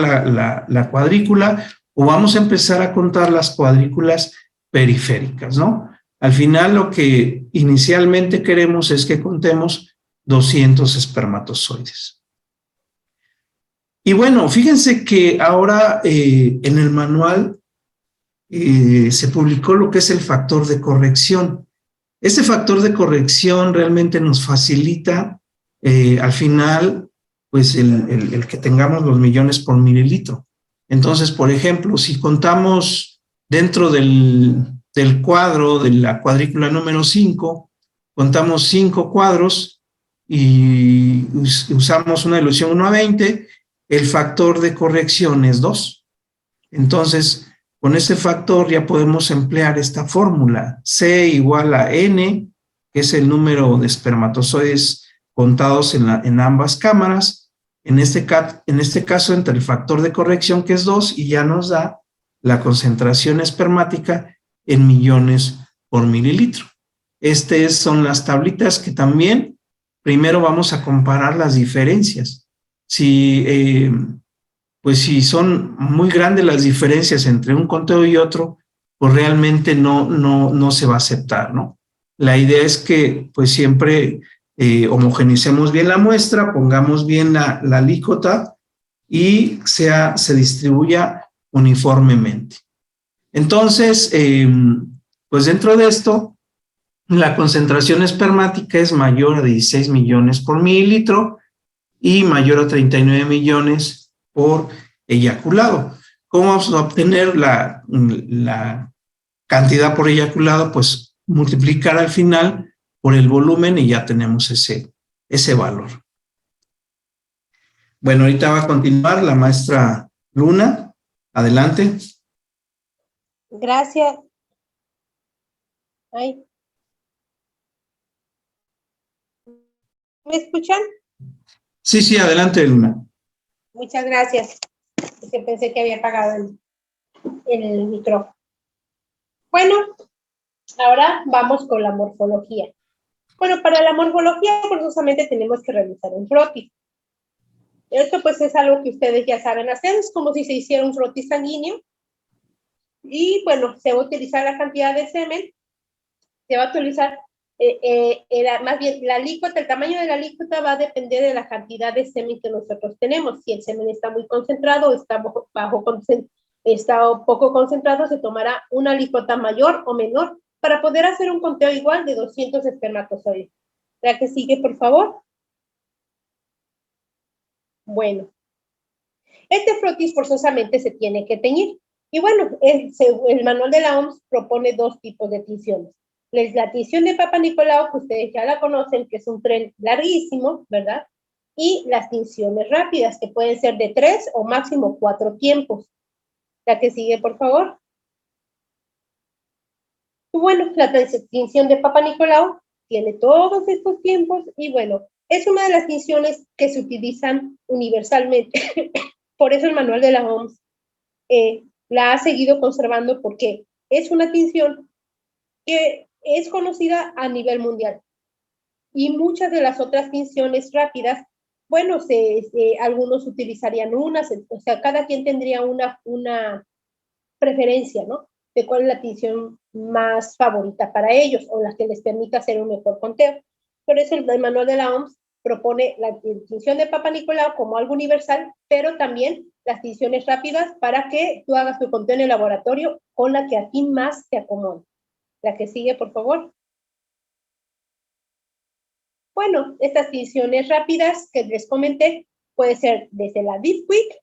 la cuadrícula, o vamos a empezar a contar las cuadrículas periféricas, ¿no? Al final, lo que inicialmente queremos es que contemos 200 espermatozoides. Y bueno, fíjense que ahora en el manual se publicó lo que es el factor de corrección. Ese factor de corrección realmente nos facilita al final pues el que tengamos los millones por mililitro. Entonces, por ejemplo, si contamos dentro del cuadro de la cuadrícula número 5, contamos 5 cuadros y usamos una dilución 1 a 20, el factor de corrección es 2. Entonces, con ese factor ya podemos emplear esta fórmula, C igual a N, que es el número de espermatozoides contados en ambas cámaras, en este caso entre el factor de corrección, que es 2, y ya nos da la concentración espermática en millones por mililitro. Estas son las tablitas que también primero vamos a comparar las diferencias. Pues si son muy grandes las diferencias entre un conteo y otro, pues realmente no se va a aceptar, ¿no? La idea es que pues siempre homogeneicemos bien la muestra, pongamos bien la alícuota y se distribuya uniformemente. Entonces, pues dentro de esto, la concentración espermática es mayor a 16 millones por mililitro y mayor a 39 millones por eyaculado. ¿Cómo vamos a obtener la cantidad por eyaculado? Pues multiplicar al final por el volumen y ya tenemos ese valor. Bueno, ahorita va a continuar la maestra Luna. Adelante. Gracias. Ay. ¿Me escuchan? Sí, adelante, Luna. Muchas gracias. Es que pensé que había apagado el micrófono. Bueno, ahora vamos con la morfología. Bueno, para la morfología forzosamente tenemos que realizar un frotis. Esto pues es algo que ustedes ya saben hacer, es como si se hiciera un frotis sanguíneo. Y bueno, se va a utilizar la cantidad de semen, se va a utilizar, más bien la alícuota, el tamaño de la alícuota va a depender de la cantidad de semen que nosotros tenemos. Si el semen está muy concentrado o está poco concentrado, se tomará una alícuota mayor o menor para poder hacer un conteo igual de 200 espermatozoides. ¿La que sigue, por favor? Bueno, este frotis forzosamente se tiene que teñir. Y bueno, el manual de la OMS propone dos tipos de tinciones. La tinción de Papa Nicolau, que ustedes ya la conocen, que es un tren larguísimo, ¿verdad? Y las tinciones rápidas, que pueden ser de 3 o máximo 4 tiempos. La que sigue, por favor. Y bueno, la tinción de Papa Nicolau tiene todos estos tiempos y bueno, es una de las tinciones que se utilizan universalmente. Por eso el manual de la OMS la ha seguido conservando porque es una tinción que es conocida a nivel mundial. Y muchas de las otras tinciones rápidas, bueno, algunos utilizarían unas, o sea, cada quien tendría una preferencia, ¿no? De cuál es la tinción más favorita para ellos o la que les permita hacer un mejor conteo. Por eso el manual de la OMS propone la tinción de Papa Nicolau como algo universal, pero también las tinciones rápidas para que tú hagas tu conteo en el laboratorio con la que a ti más te acomode. La que sigue, por favor. Bueno, estas tinciones rápidas que les comenté puede ser desde la Deep Quick,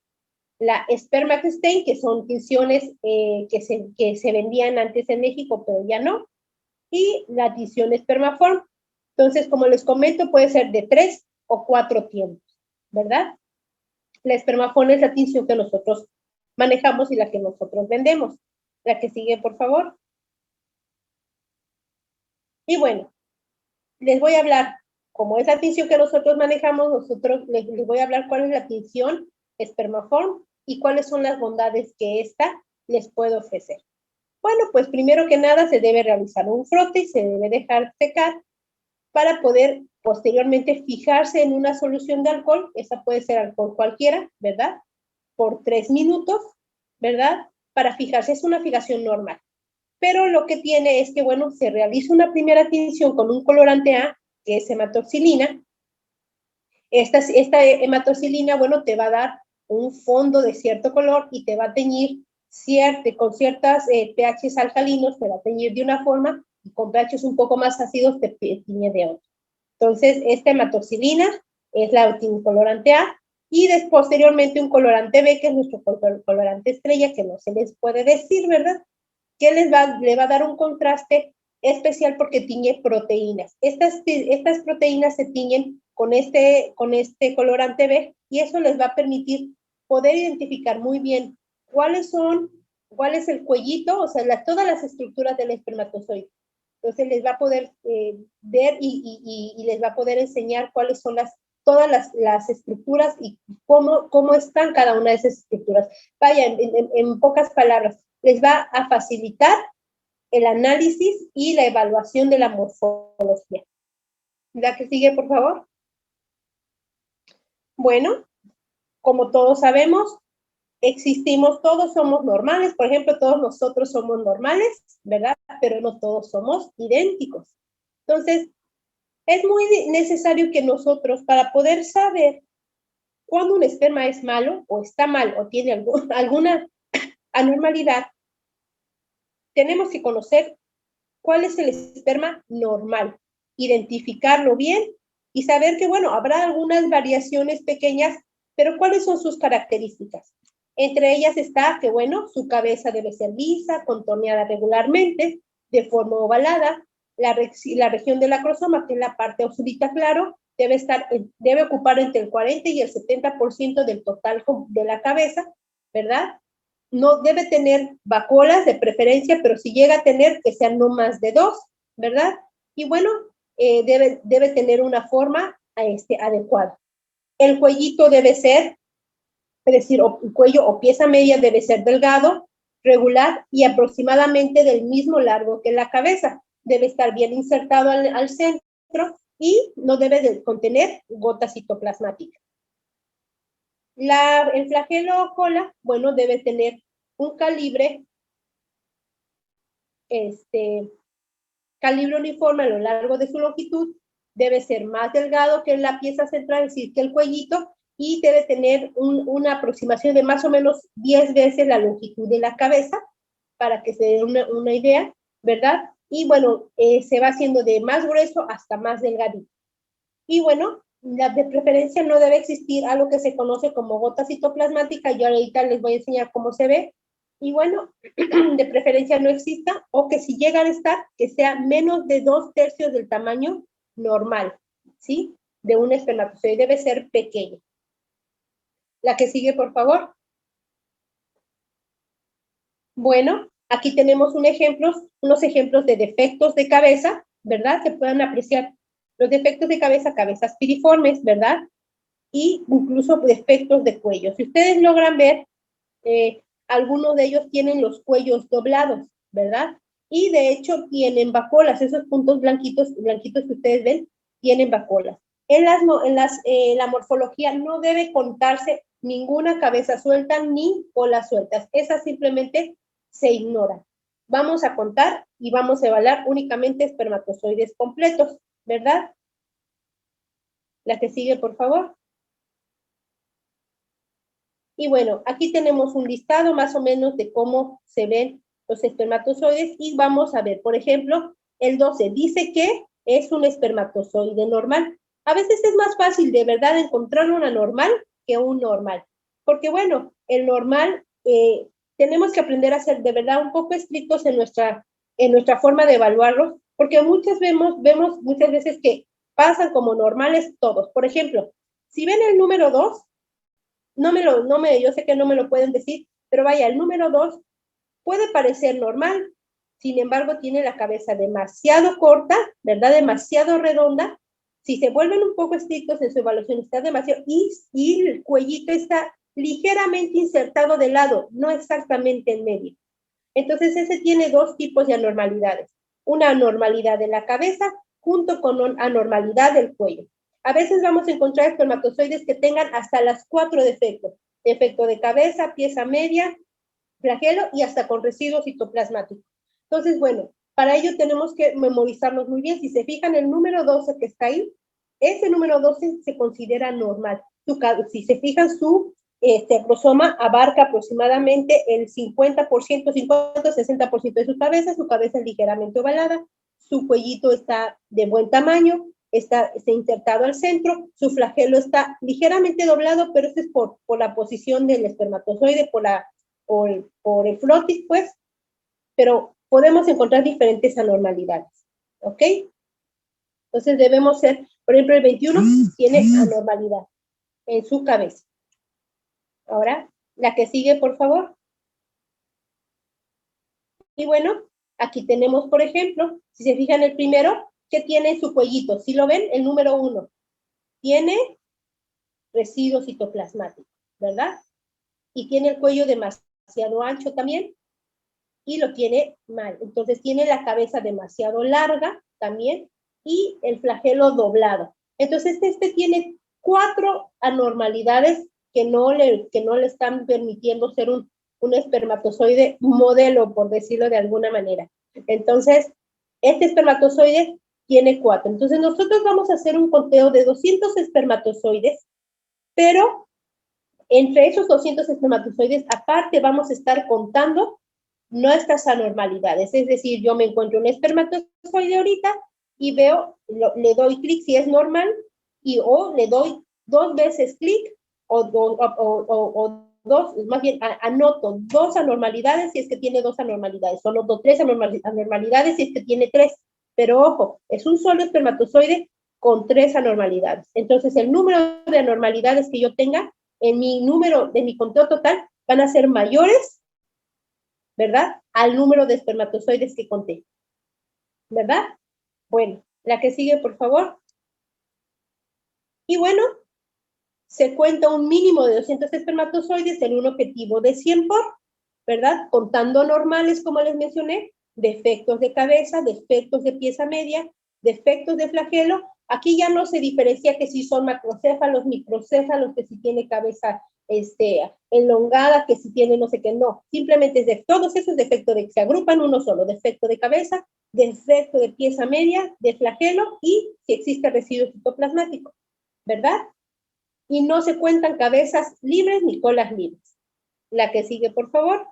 la Spermaxstain, que son tinciones que se vendían antes en México, pero ya no, y la tinción Spermaform. Entonces, como les comento, puede ser de 3 o 4 tiempos, ¿verdad? La Spermaform es la tinción que nosotros manejamos y la que nosotros vendemos. La que sigue, por favor. Y bueno, les voy a hablar, como es la tinción que nosotros manejamos, les voy a hablar cuál es la tinción Spermaform y cuáles son las bondades que esta les puede ofrecer. Bueno, pues primero que nada se debe realizar un frote y se debe dejar secar para poder posteriormente fijarse en una solución de alcohol, esa puede ser alcohol cualquiera, ¿verdad? Por 3 minutos, ¿verdad? Para fijarse, es una fijación normal. Pero lo que tiene es que, bueno, se realiza una primera tinción con un colorante A, que es hematoxilina. Esta hematoxilina, bueno, te va a dar un fondo de cierto color y te va a teñir con ciertas pHs alcalinos, te va a teñir de una forma y con pHs un poco más ácidos te tiñe de otra. Entonces, esta hematoxilina es un colorante A y posteriormente un colorante B, que es nuestro colorante estrella, que no se les puede decir, ¿verdad? Que le va a dar un contraste especial porque tiñe proteínas. Estas proteínas se tiñen con este colorante B y eso les va a permitir poder identificar muy bien cuál es el cuellito, o sea, todas las estructuras del espermatozoide. Entonces les va a poder ver y les va a poder enseñar cuáles son todas las estructuras y cómo están cada una de esas estructuras. Vaya, en pocas palabras, les va a facilitar el análisis y la evaluación de la morfología. La que sigue, por favor. Bueno, como todos sabemos, existimos, todos somos normales, por ejemplo, todos nosotros somos normales, ¿verdad? Pero no todos somos idénticos. Entonces, es muy necesario que nosotros, para poder saber cuando un esperma es malo, o está mal, o tiene alguna anormalidad, tenemos que conocer cuál es el esperma normal, identificarlo bien y saber que, bueno, habrá algunas variaciones pequeñas, pero ¿cuáles son sus características? Entre ellas está que, bueno, su cabeza debe ser lisa, contorneada regularmente, de forma ovalada, la región del acrosoma, que es la parte oscurita claro, debe ocupar entre el 40 y el 70% del total de la cabeza, ¿verdad? No debe tener vacuolas de preferencia, pero si llega a tener, que sean no más de 2, ¿verdad? Y bueno, debe tener una forma adecuada. El cuellito debe ser, es decir, el cuello o pieza media debe ser delgado, regular y aproximadamente del mismo largo que la cabeza. Debe estar bien insertado al centro y no debe de contener gotas citoplasmáticas. El flagelo o cola, bueno, debe tener un calibre uniforme a lo largo de su longitud, debe ser más delgado que la pieza central, es decir, que el cuellito, y debe tener una aproximación de más o menos 10 veces la longitud de la cabeza, para que se dé una idea, ¿verdad? Y bueno, se va haciendo de más grueso hasta más delgadito. Y bueno, de preferencia no debe existir algo que se conoce como gota citoplasmática. Yo ahorita les voy a enseñar cómo se ve. Y bueno, de preferencia no exista, o que si llegan a estar, que sea menos de 2/3 del tamaño normal, ¿sí? De un espermatozoide, debe ser pequeño. La que sigue, por favor. Bueno, aquí tenemos unos ejemplos de defectos de cabeza, ¿verdad? Se pueden apreciar los defectos de cabeza, cabezas piriformes, ¿verdad? Y incluso defectos de cuello. Si ustedes logran ver, algunos de ellos tienen los cuellos doblados, ¿verdad? Y de hecho tienen vacuolas, esos puntos blanquitos que ustedes ven, tienen vacuolas. En la morfología no debe contarse ninguna cabeza suelta ni colas sueltas. Esas simplemente se ignoran. Vamos a contar y vamos a evaluar únicamente espermatozoides completos, ¿verdad? La que sigue, por favor. Y bueno, aquí tenemos un listado más o menos de cómo se ven los espermatozoides y vamos a ver, por ejemplo, el 12 dice que es un espermatozoide normal. A veces es más fácil de verdad encontrar una normal que un normal, porque bueno, el normal, tenemos que aprender a ser de verdad un poco estrictos en nuestra forma de evaluarlos, porque vemos muchas veces que pasan como normales todos. Por ejemplo, si ven el número 2, yo sé que no me lo pueden decir, pero vaya, el número 2 puede parecer normal, sin embargo tiene la cabeza demasiado corta, ¿verdad? Demasiado redonda. Si se vuelven un poco estrictos en su evaluación, está demasiado, y el cuellito está ligeramente insertado de lado, no exactamente en medio. Entonces ese tiene dos tipos de anormalidades. Una anormalidad de la cabeza junto con una anormalidad del cuello. A veces vamos a encontrar espermatozoides que tengan hasta las 4 defectos. Defecto de cabeza, pieza media, flagelo y hasta con residuos citoplasmáticos. Entonces, bueno, para ello tenemos que memorizarnos muy bien. Si se fijan, el número 12 que está ahí, ese número 12 se considera normal. Si se fijan, su acrosoma abarca aproximadamente el 50%, 60% de su cabeza es ligeramente ovalada, su cuellito está de buen tamaño, está insertado al centro, su flagelo está ligeramente doblado, pero eso es por la posición del espermatozoide, por el flotis, pues, pero podemos encontrar diferentes anormalidades, ¿ok? Entonces debemos ser, por ejemplo, el 21 tiene anormalidad en su cabeza. Ahora, la que sigue, por favor. Y bueno, aquí tenemos, por ejemplo, si se fijan el primero, ¿qué tiene en su cuellito? Si lo ven, el número 1 tiene residuos citoplasmáticos, ¿verdad? Y tiene el cuello demasiado ancho también, y lo tiene mal. Entonces tiene la cabeza demasiado larga también, y el flagelo doblado. Entonces este tiene 4 anormalidades que no le están permitiendo ser un espermatozoide modelo, por decirlo de alguna manera. Entonces, este espermatozoide tiene 4. Entonces, nosotros vamos a hacer un conteo de 200 espermatozoides, pero entre esos 200 espermatozoides, aparte vamos a estar contando nuestras anormalidades. Es decir, yo me encuentro un espermatozoide ahorita y veo, le doy clic si es normal, o le doy 2 veces clic, o dos, más bien anoto 2 anormalidades si es que tiene 2 anormalidades, o anoto 3 anormalidades si es que tiene 3, pero ojo, es un solo espermatozoide con 3 anormalidades. Entonces, el número de anormalidades que yo tenga en mi número, de mi conteo total, van a ser mayores, ¿verdad?, al número de espermatozoides que conté, ¿verdad? Bueno, la que sigue, por favor. Y bueno, se cuenta un mínimo de 200 espermatozoides en un objetivo de 100 por, ¿verdad? Contando normales, como les mencioné, defectos de cabeza, defectos de pieza media, defectos de flagelo. Aquí ya no se diferencia que si son macrocéfalos, microcéfalos, que si tiene cabeza elongada, que si tiene no sé qué, no. Simplemente es de todos esos defectos de que se agrupan uno solo, defecto de cabeza, defecto de pieza media, de flagelo y si existe residuo citoplasmático, ¿verdad? Y no se cuentan cabezas libres ni colas libres. La que sigue, por favor.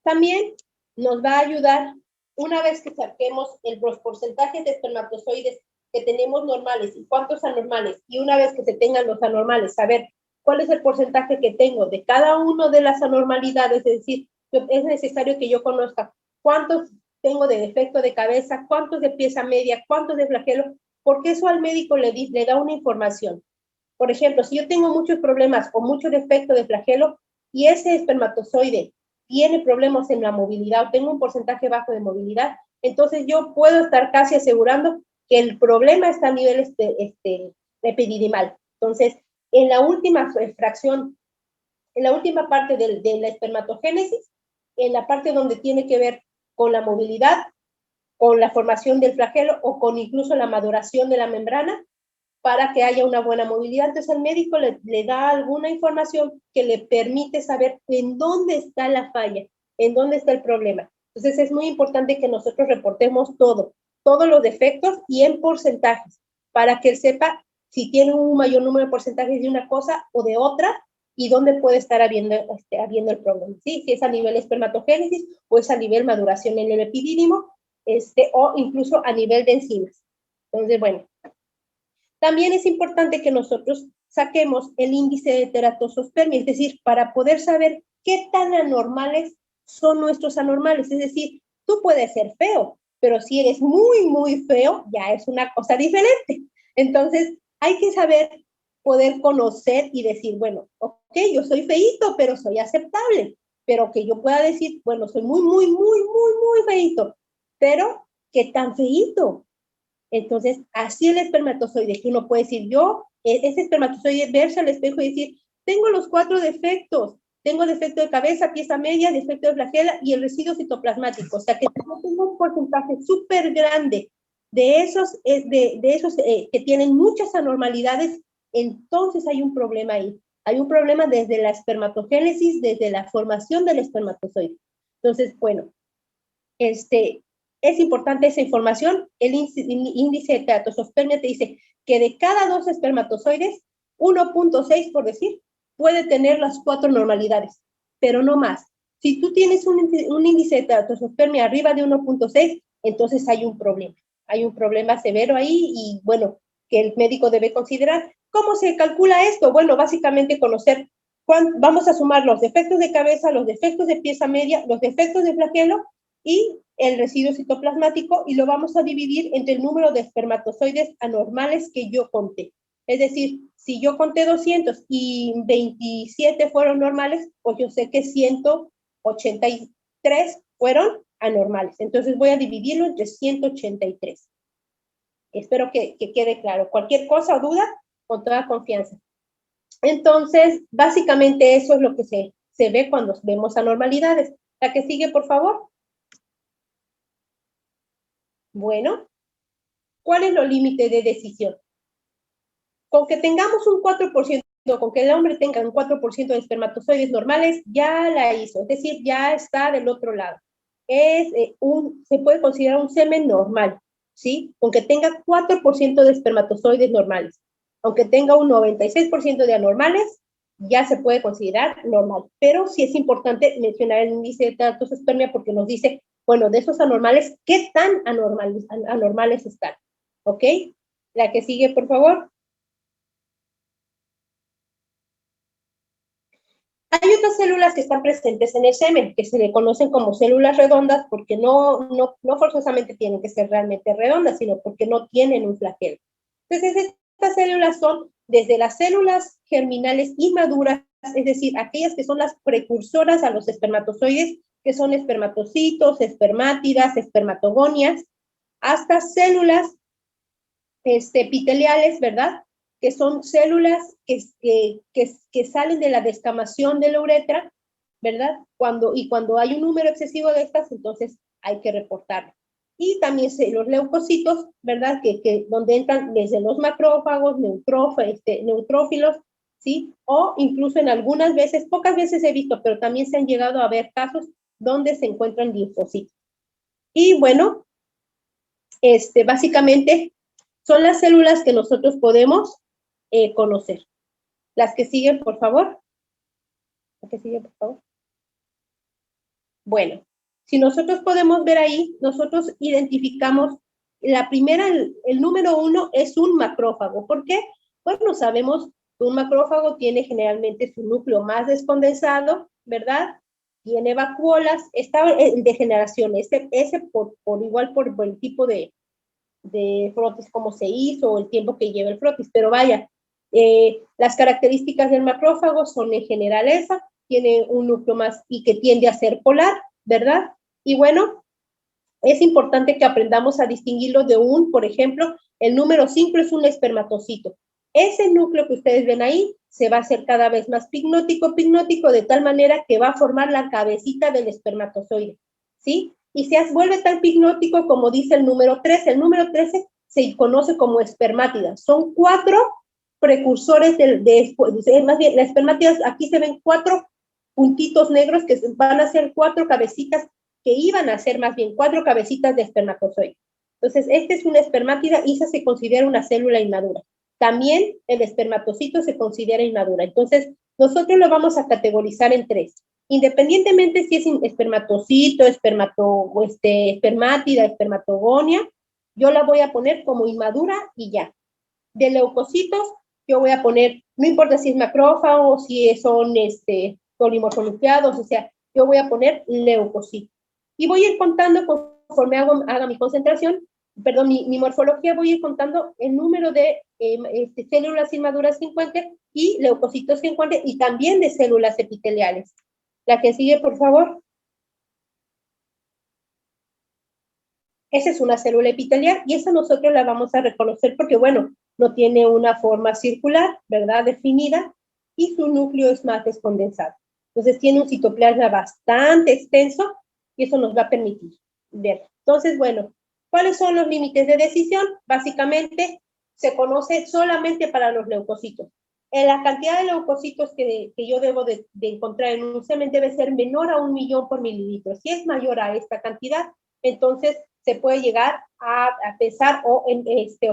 También nos va a ayudar, una vez que saquemos los porcentajes de espermatozoides que tenemos normales y cuántos anormales, y una vez que se tengan los anormales, saber cuál es el porcentaje que tengo de cada una de las anormalidades, es decir, es necesario que yo conozca cuántos tengo de defecto de cabeza, cuántos de pieza media, cuántos de flagelo, porque eso al médico le da una información. Por ejemplo, si yo tengo muchos problemas o mucho defecto de flagelo y ese espermatozoide tiene problemas en la movilidad o tengo un porcentaje bajo de movilidad, entonces yo puedo estar casi asegurando que el problema está a nivel epididimal. Entonces, en la última fracción, en la última parte de la espermatogénesis, en la parte donde tiene que ver con la movilidad, con la formación del flagelo o con incluso la maduración de la membrana, para que haya una buena movilidad. Entonces el médico le da alguna información que le permite saber en dónde está la falla, en dónde está el problema. Entonces es muy importante que nosotros reportemos todos los defectos y en porcentajes, para que él sepa si tiene un mayor número de porcentajes de una cosa o de otra y dónde puede estar habiendo el problema. ¿Sí? Si es a nivel espermatogénesis o es a nivel maduración en el epidídimo, o incluso a nivel de enzimas. Entonces, bueno, también es importante que nosotros saquemos el índice de teratosospermia, es decir, para poder saber qué tan anormales son nuestros anormales. Es decir, tú puedes ser feo, pero si eres muy, muy feo, ya es una cosa diferente. Entonces, hay que saber, poder conocer y decir, bueno, ok, yo soy feíto, pero soy aceptable. Pero que yo pueda decir, bueno, soy muy, muy, muy, muy, muy feíto, pero ¿qué tan feíto? Entonces, así el espermatozoide, que uno puede decir, ese espermatozoide, verse al espejo y decir, tengo los 4 defectos, tengo defecto de cabeza, pieza media, defecto de flagela y el residuo citoplasmático. O sea, que tengo un porcentaje súper grande de esos que tienen muchas anormalidades, entonces hay un problema ahí. Hay un problema desde la espermatogénesis, desde la formación del espermatozoide. Entonces, bueno, es importante esa información. El índice de teratosospermia te dice que de cada 2 espermatozoides, 1.6, por decir, puede tener las 4 normalidades, pero no más. Si tú tienes un índice de teratosospermia arriba de 1.6, entonces hay un problema severo ahí y, bueno, que el médico debe considerar. ¿Cómo se calcula esto? Bueno, básicamente conocer, vamos a sumar los defectos de cabeza, los defectos de pieza media, los defectos de flagelo y el residuo citoplasmático, y lo vamos a dividir entre el número de espermatozoides anormales que yo conté. Es decir, si yo conté 200 y 27 fueron normales, pues yo sé que 183 fueron anormales. Entonces voy a dividirlo entre 183. Espero que quede claro. Cualquier cosa o duda, con toda confianza. Entonces, básicamente eso es lo que se ve cuando vemos anormalidades. La que sigue, por favor. Bueno, ¿cuál es los límites de decisión? Con que tengamos un 4%, con que el hombre tenga un 4% de espermatozoides normales, ya la hizo, es decir, ya está del otro lado. Se puede considerar un semen normal, ¿sí? Con que tenga 4% de espermatozoides normales. Aunque tenga un 96% de anormales, ya se puede considerar normal. Pero sí es importante mencionar el índice de teratospermia porque nos dice, bueno, de esos anormales, ¿qué tan anormales están? ¿Ok? La que sigue, por favor. Hay otras células que están presentes en el semen, que se le conocen como células redondas porque no forzosamente tienen que ser realmente redondas, sino porque no tienen un flagelo. Entonces, estas células son desde las células germinales inmaduras, es decir, aquellas que son las precursoras a los espermatozoides, que son espermatocitos, espermátidas, espermatogonias, hasta células epiteliales, ¿verdad? Que son células que salen de la descamación de la uretra, ¿verdad? Cuando hay un número excesivo de estas, entonces hay que reportarlo. Y también los leucocitos, ¿verdad? Donde entran desde los macrófagos, neutrófilos, ¿sí? O incluso en algunas veces, pocas veces he visto, pero también se han llegado a ver casos donde se encuentran linfocitos. Y bueno, básicamente son las células que nosotros podemos conocer. Las que siguen, por favor. La que sigue, por favor. Bueno, si nosotros podemos ver ahí, nosotros identificamos la primera, el número 1 es un macrófago. ¿Por qué? Bueno, sabemos que un macrófago tiene generalmente su núcleo más descondensado, ¿verdad? Tiene vacuolas, está en degeneración, ese igual por el tipo de frotis, cómo se hizo, o el tiempo que lleva el frotis, pero vaya, las características del macrófago son en general esa, tiene un núcleo más y que tiende a ser polar, ¿verdad? Y bueno, es importante que aprendamos a distinguirlo de por ejemplo, el número 5 es un espermatocito. Ese núcleo que ustedes ven ahí se va a hacer cada vez más pignótico, de tal manera que va a formar la cabecita del espermatozoide, ¿sí? Y se vuelve tan pignótico como dice el número 13. El número 13 se conoce como espermátida. Son 4 precursores más bien, las espermátidas, aquí se ven 4 puntitos negros que van a ser 4 cabecitas que iban a ser más bien 4 cabecitas de espermatozoide. Entonces, esta es una espermátida y esa se considera una célula inmadura. También el espermatocito se considera inmadura. Entonces, nosotros lo vamos a categorizar en 3. Independientemente si es espermatocito, espermátida, espermatogonia, yo la voy a poner como inmadura y ya. De leucocitos, yo voy a poner, no importa si es macrófago, si son polimorfonucleados, o sea, yo voy a poner leucocitos. Y voy a ir contando conforme haga mi concentración, perdón, mi morfología, voy a ir contando el número de células inmaduras que encuentre y leucocitos que encuentre y también de células epiteliales. La que sigue, por favor. Esa es una célula epitelial y esa nosotros la vamos a reconocer porque, bueno, no tiene una forma circular, ¿verdad? Definida y su núcleo es más descondensado. Entonces tiene un citoplasma bastante extenso y eso nos va a permitir ver. Entonces, bueno, ¿cuáles son los límites de decisión? Básicamente se conoce solamente para los leucocitos. La cantidad de leucocitos que yo debo de encontrar en un semen debe ser menor a 1.000.000 por mililitro. Si es mayor a esta cantidad, entonces se puede llegar a pensar o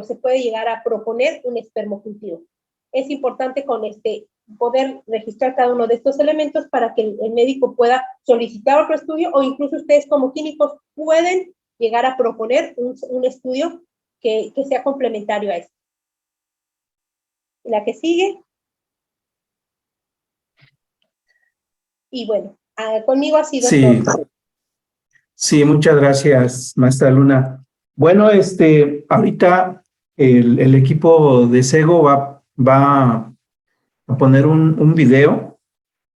se puede llegar a proponer un espermocultivo. Es importante poder registrar cada uno de estos elementos para que el médico pueda solicitar otro estudio o incluso ustedes como químicos pueden llegar a proponer un estudio que sea complementario a esto. La que sigue. Y bueno, conmigo ha sido todo. Sí, muchas gracias, maestra Luna. Bueno, ahorita el equipo de SEGO va a poner un video,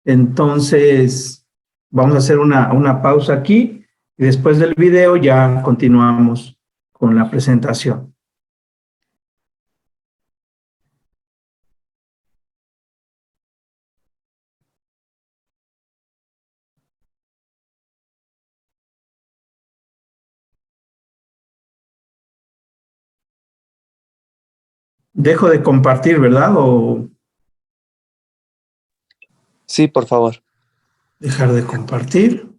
entonces vamos a hacer una pausa aquí y después del video ya continuamos con la presentación. Dejo de compartir, ¿verdad? O Sí, por favor. dejar de compartir.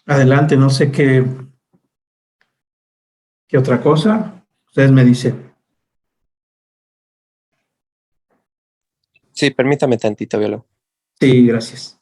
Adelante, no sé qué otra cosa. Ustedes me dicen. Sí, permítame tantito, biólogo. Sí, gracias.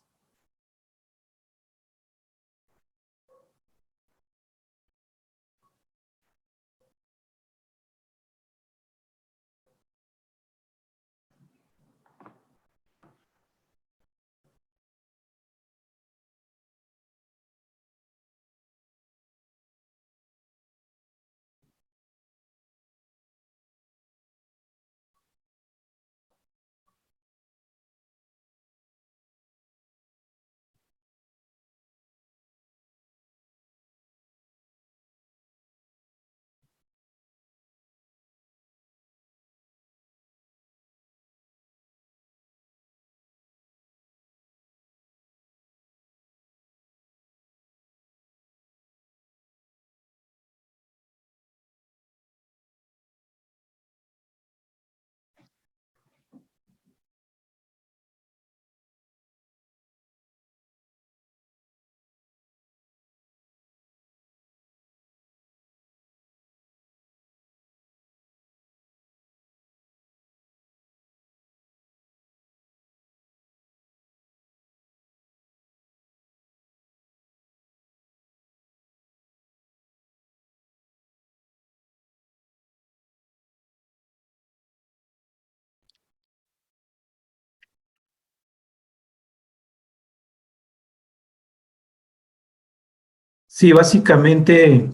Sí, básicamente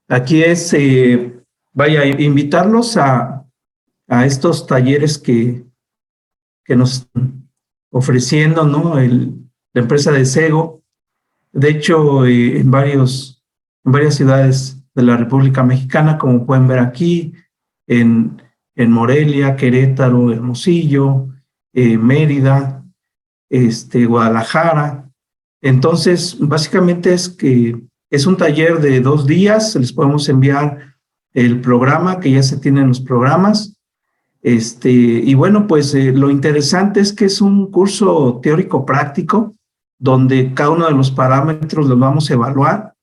aquí es, vaya, invitarlos a estos talleres que nos están ofreciendo, ¿no? La empresa de Sego. De hecho, en varias ciudades de la República Mexicana, como pueden ver aquí, en, en Morelia, Querétaro, Hermosillo, Mérida, Guadalajara. Entonces, básicamente es que es un taller de 2 días, les podemos enviar el programa, que ya se tienen los programas. Y bueno, pues lo interesante es que es un curso teórico práctico, donde cada uno de los parámetros los vamos a evaluar,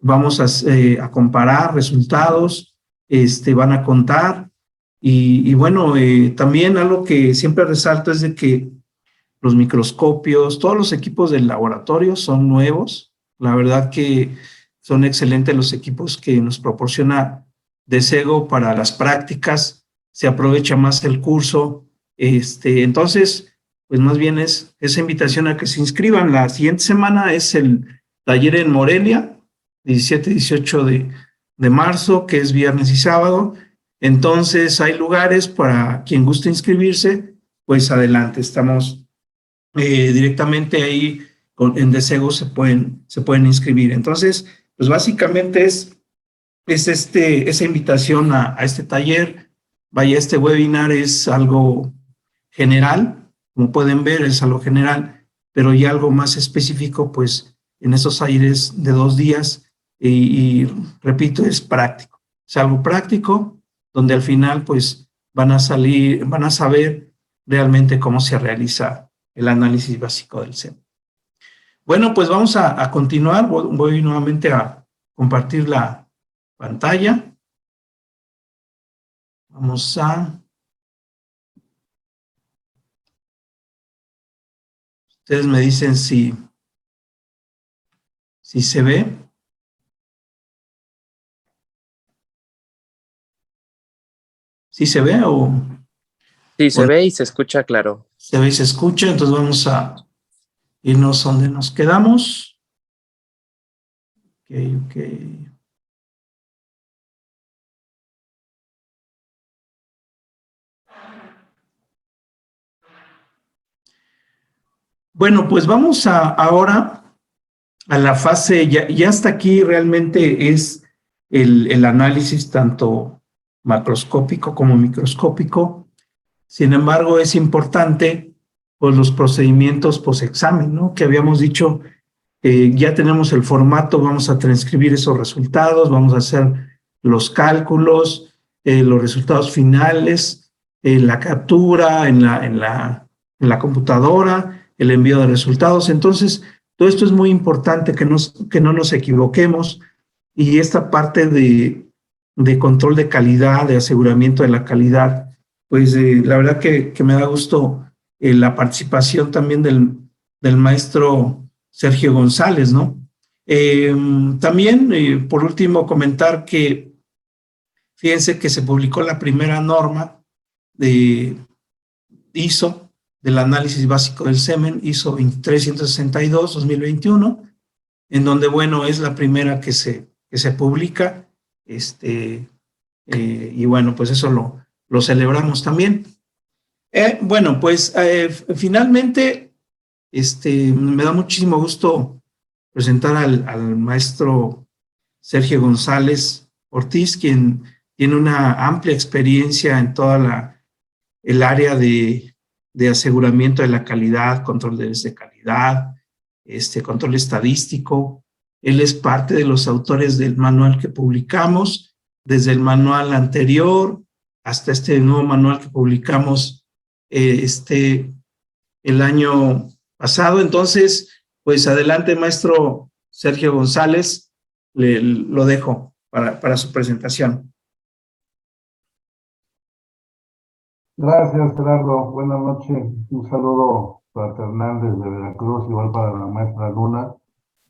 vamos a comparar resultados, van a contar. Y bueno, también algo que siempre resalto es de que los microscopios, todos los equipos del laboratorio son nuevos. La verdad que son excelentes los equipos que nos proporciona Desego para las prácticas. Se aprovecha más el curso. Entonces, pues más bien es esa invitación a que se inscriban. La siguiente semana es el taller en Morelia, 17 y 18 de marzo, que es viernes y sábado. Entonces, hay lugares para quien guste inscribirse, pues adelante, estamos directamente ahí en Desego se pueden inscribir. Entonces, pues básicamente es esa invitación a este taller. Vaya, este webinar es algo general, como pueden ver, es algo general, pero ya algo más específico, pues en esos aires de 2 días, y repito, es práctico. Es algo práctico, donde al final, pues van a saber realmente cómo se realiza el análisis básico del SEM. Bueno, pues vamos a continuar. Voy nuevamente a compartir la pantalla. Vamos a... Ustedes me dicen si se ve. ¿Sí se ve o Sí, se ve y se escucha claro. se ve y se escucha? Entonces vamos a irnos donde nos quedamos. Ok. Bueno, pues vamos ahora a la fase, ya hasta aquí realmente es el análisis tanto macroscópico como microscópico. Sin embargo, es importante pues, los procedimientos post-examen, ¿no? Que habíamos dicho, ya tenemos el formato, vamos a transcribir esos resultados, vamos a hacer los cálculos, los resultados finales, la captura en la computadora, el envío de resultados. Entonces, todo esto es muy importante que no nos equivoquemos, y esta parte de control de calidad, de aseguramiento de la calidad, pues la verdad que me da gusto la participación también del maestro Sergio González, ¿no? También, por último, comentar que fíjense que se publicó la primera norma de ISO del análisis básico del semen, ISO 23162-2021, en donde, bueno, es la primera que se publica, y bueno, pues eso lo celebramos también. Bueno, pues finalmente, me da muchísimo gusto presentar al maestro Sergio González Ortiz, quien tiene una amplia experiencia en toda el área de aseguramiento de la calidad, control de calidad, control estadístico. Él es parte de los autores del manual que publicamos, desde el manual anterior hasta este nuevo manual que publicamos el año pasado. Entonces, pues adelante, maestro Sergio González, lo dejo para su presentación. Gracias, Gerardo. Buenas noches. Un saludo fraternal desde Veracruz, igual para la maestra Luna.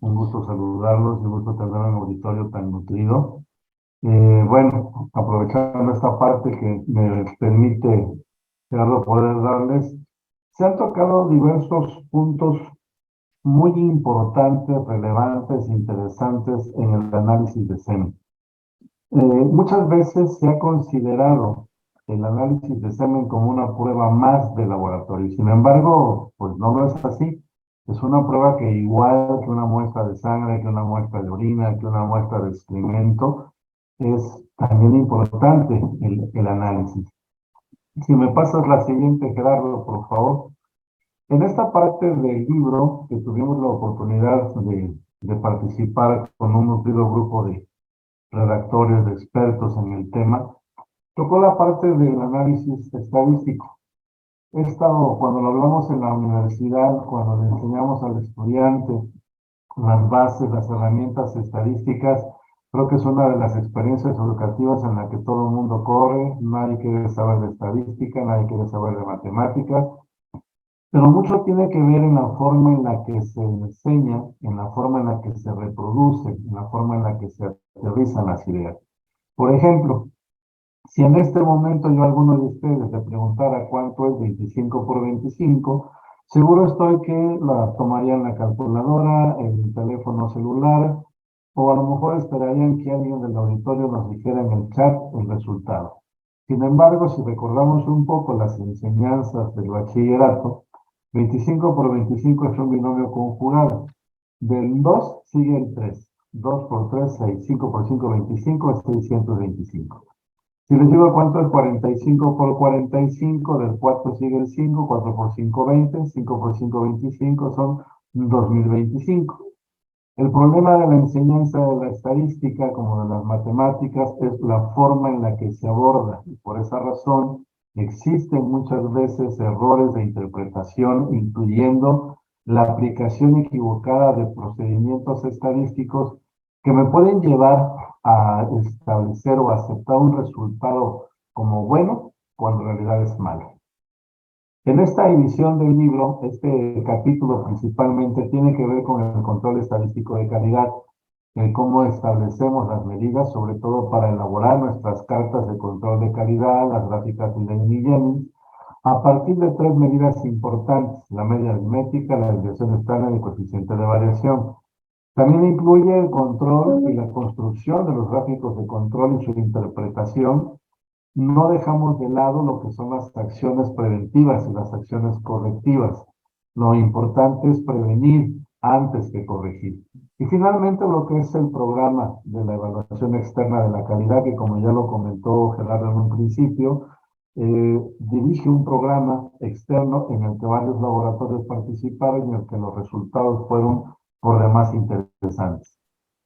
Un gusto saludarlos y un gusto tener un auditorio tan nutrido. Bueno, aprovechando esta parte que me permite, Gerardo, poder darles, se han tocado diversos puntos muy importantes, relevantes, interesantes en el análisis de semen. Muchas veces se ha considerado el análisis de semen como una prueba más de laboratorio. Sin embargo, pues no lo es así. Es una prueba que, igual que una muestra de sangre, que una muestra de orina, que una muestra de excremento, es también importante el análisis. Si me pasas la siguiente, Gerardo, por favor. En esta parte del libro, que tuvimos la oportunidad de participar con un nutrido grupo de redactores, de expertos en el tema, tocó la parte del análisis estadístico. Cuando lo hablamos en la universidad, cuando le enseñamos al estudiante las bases, las herramientas estadísticas, creo que es una de las experiencias educativas en la que todo el mundo corre. Nadie quiere saber de estadística, nadie quiere saber de matemáticas, pero mucho tiene que ver en la forma en la que se enseña, en la forma en la que se reproduce, en la forma en la que se aterrizan las ideas. Por ejemplo, si en este momento yo a alguno de ustedes le preguntara cuánto es 25 por 25, seguro estoy que la tomarían la calculadora, el teléfono celular, o a lo mejor esperarían que alguien del auditorio nos dijera en el chat el resultado. Sin embargo, si recordamos un poco las enseñanzas del bachillerato, 25 por 25 es un binomio conjugado. Del 2 sigue el 3. 2 por 3, 6. 5 por 5, 25, es 625. Si les digo cuánto es 45 por 45, del 4 sigue el 5, 4 por 5, 20, 5 por 5, 25, son 2025. El problema de la enseñanza de la estadística, como de las matemáticas, es la forma en la que se aborda. Y por esa razón existen muchas veces errores de interpretación, incluyendo la aplicación equivocada de procedimientos estadísticos que me pueden llevar a establecer o aceptar un resultado como bueno, cuando en realidad es malo. En esta edición del libro, este capítulo principalmente tiene que ver con el control estadístico de calidad, cómo establecemos las medidas, sobre todo para elaborar nuestras cartas de control de calidad, las gráficas de Jennings, a partir de 3 medidas importantes: la media aritmética, la desviación estándar y el coeficiente de variación. También incluye el control y la construcción de los gráficos de control y su interpretación. No dejamos de lado lo que son las acciones preventivas y las acciones correctivas. Lo importante es prevenir antes que corregir. Y finalmente lo que es el programa de la evaluación externa de la calidad, que como ya lo comentó Gerardo en un principio, dirige un programa externo en el que varios laboratorios participaron y en el que los resultados fueron por demás interesantes.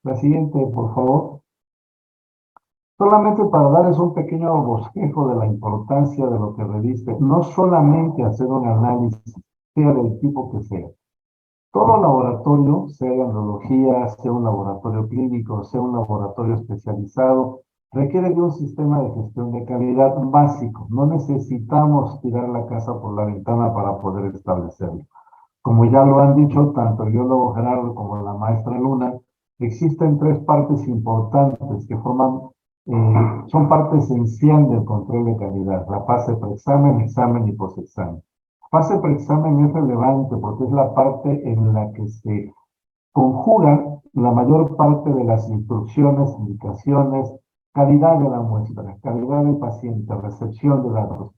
La siguiente, por favor. Solamente para darles un pequeño bosquejo de la importancia de lo que reviste, no solamente hacer un análisis, sea del tipo que sea. Todo laboratorio, sea de andrología, sea un laboratorio clínico, sea un laboratorio especializado, requiere de un sistema de gestión de calidad básico. No necesitamos tirar la casa por la ventana para poder establecerlo. Como ya lo han dicho tanto el biólogo Gerardo como la maestra Luna, existen tres partes importantes que son parte esencial del control de calidad: la fase preexamen, examen y posexamen. Fase preexamen es relevante porque es la parte en la que se conjugan la mayor parte de las instrucciones, indicaciones, calidad de la muestra, calidad del paciente, recepción de datos.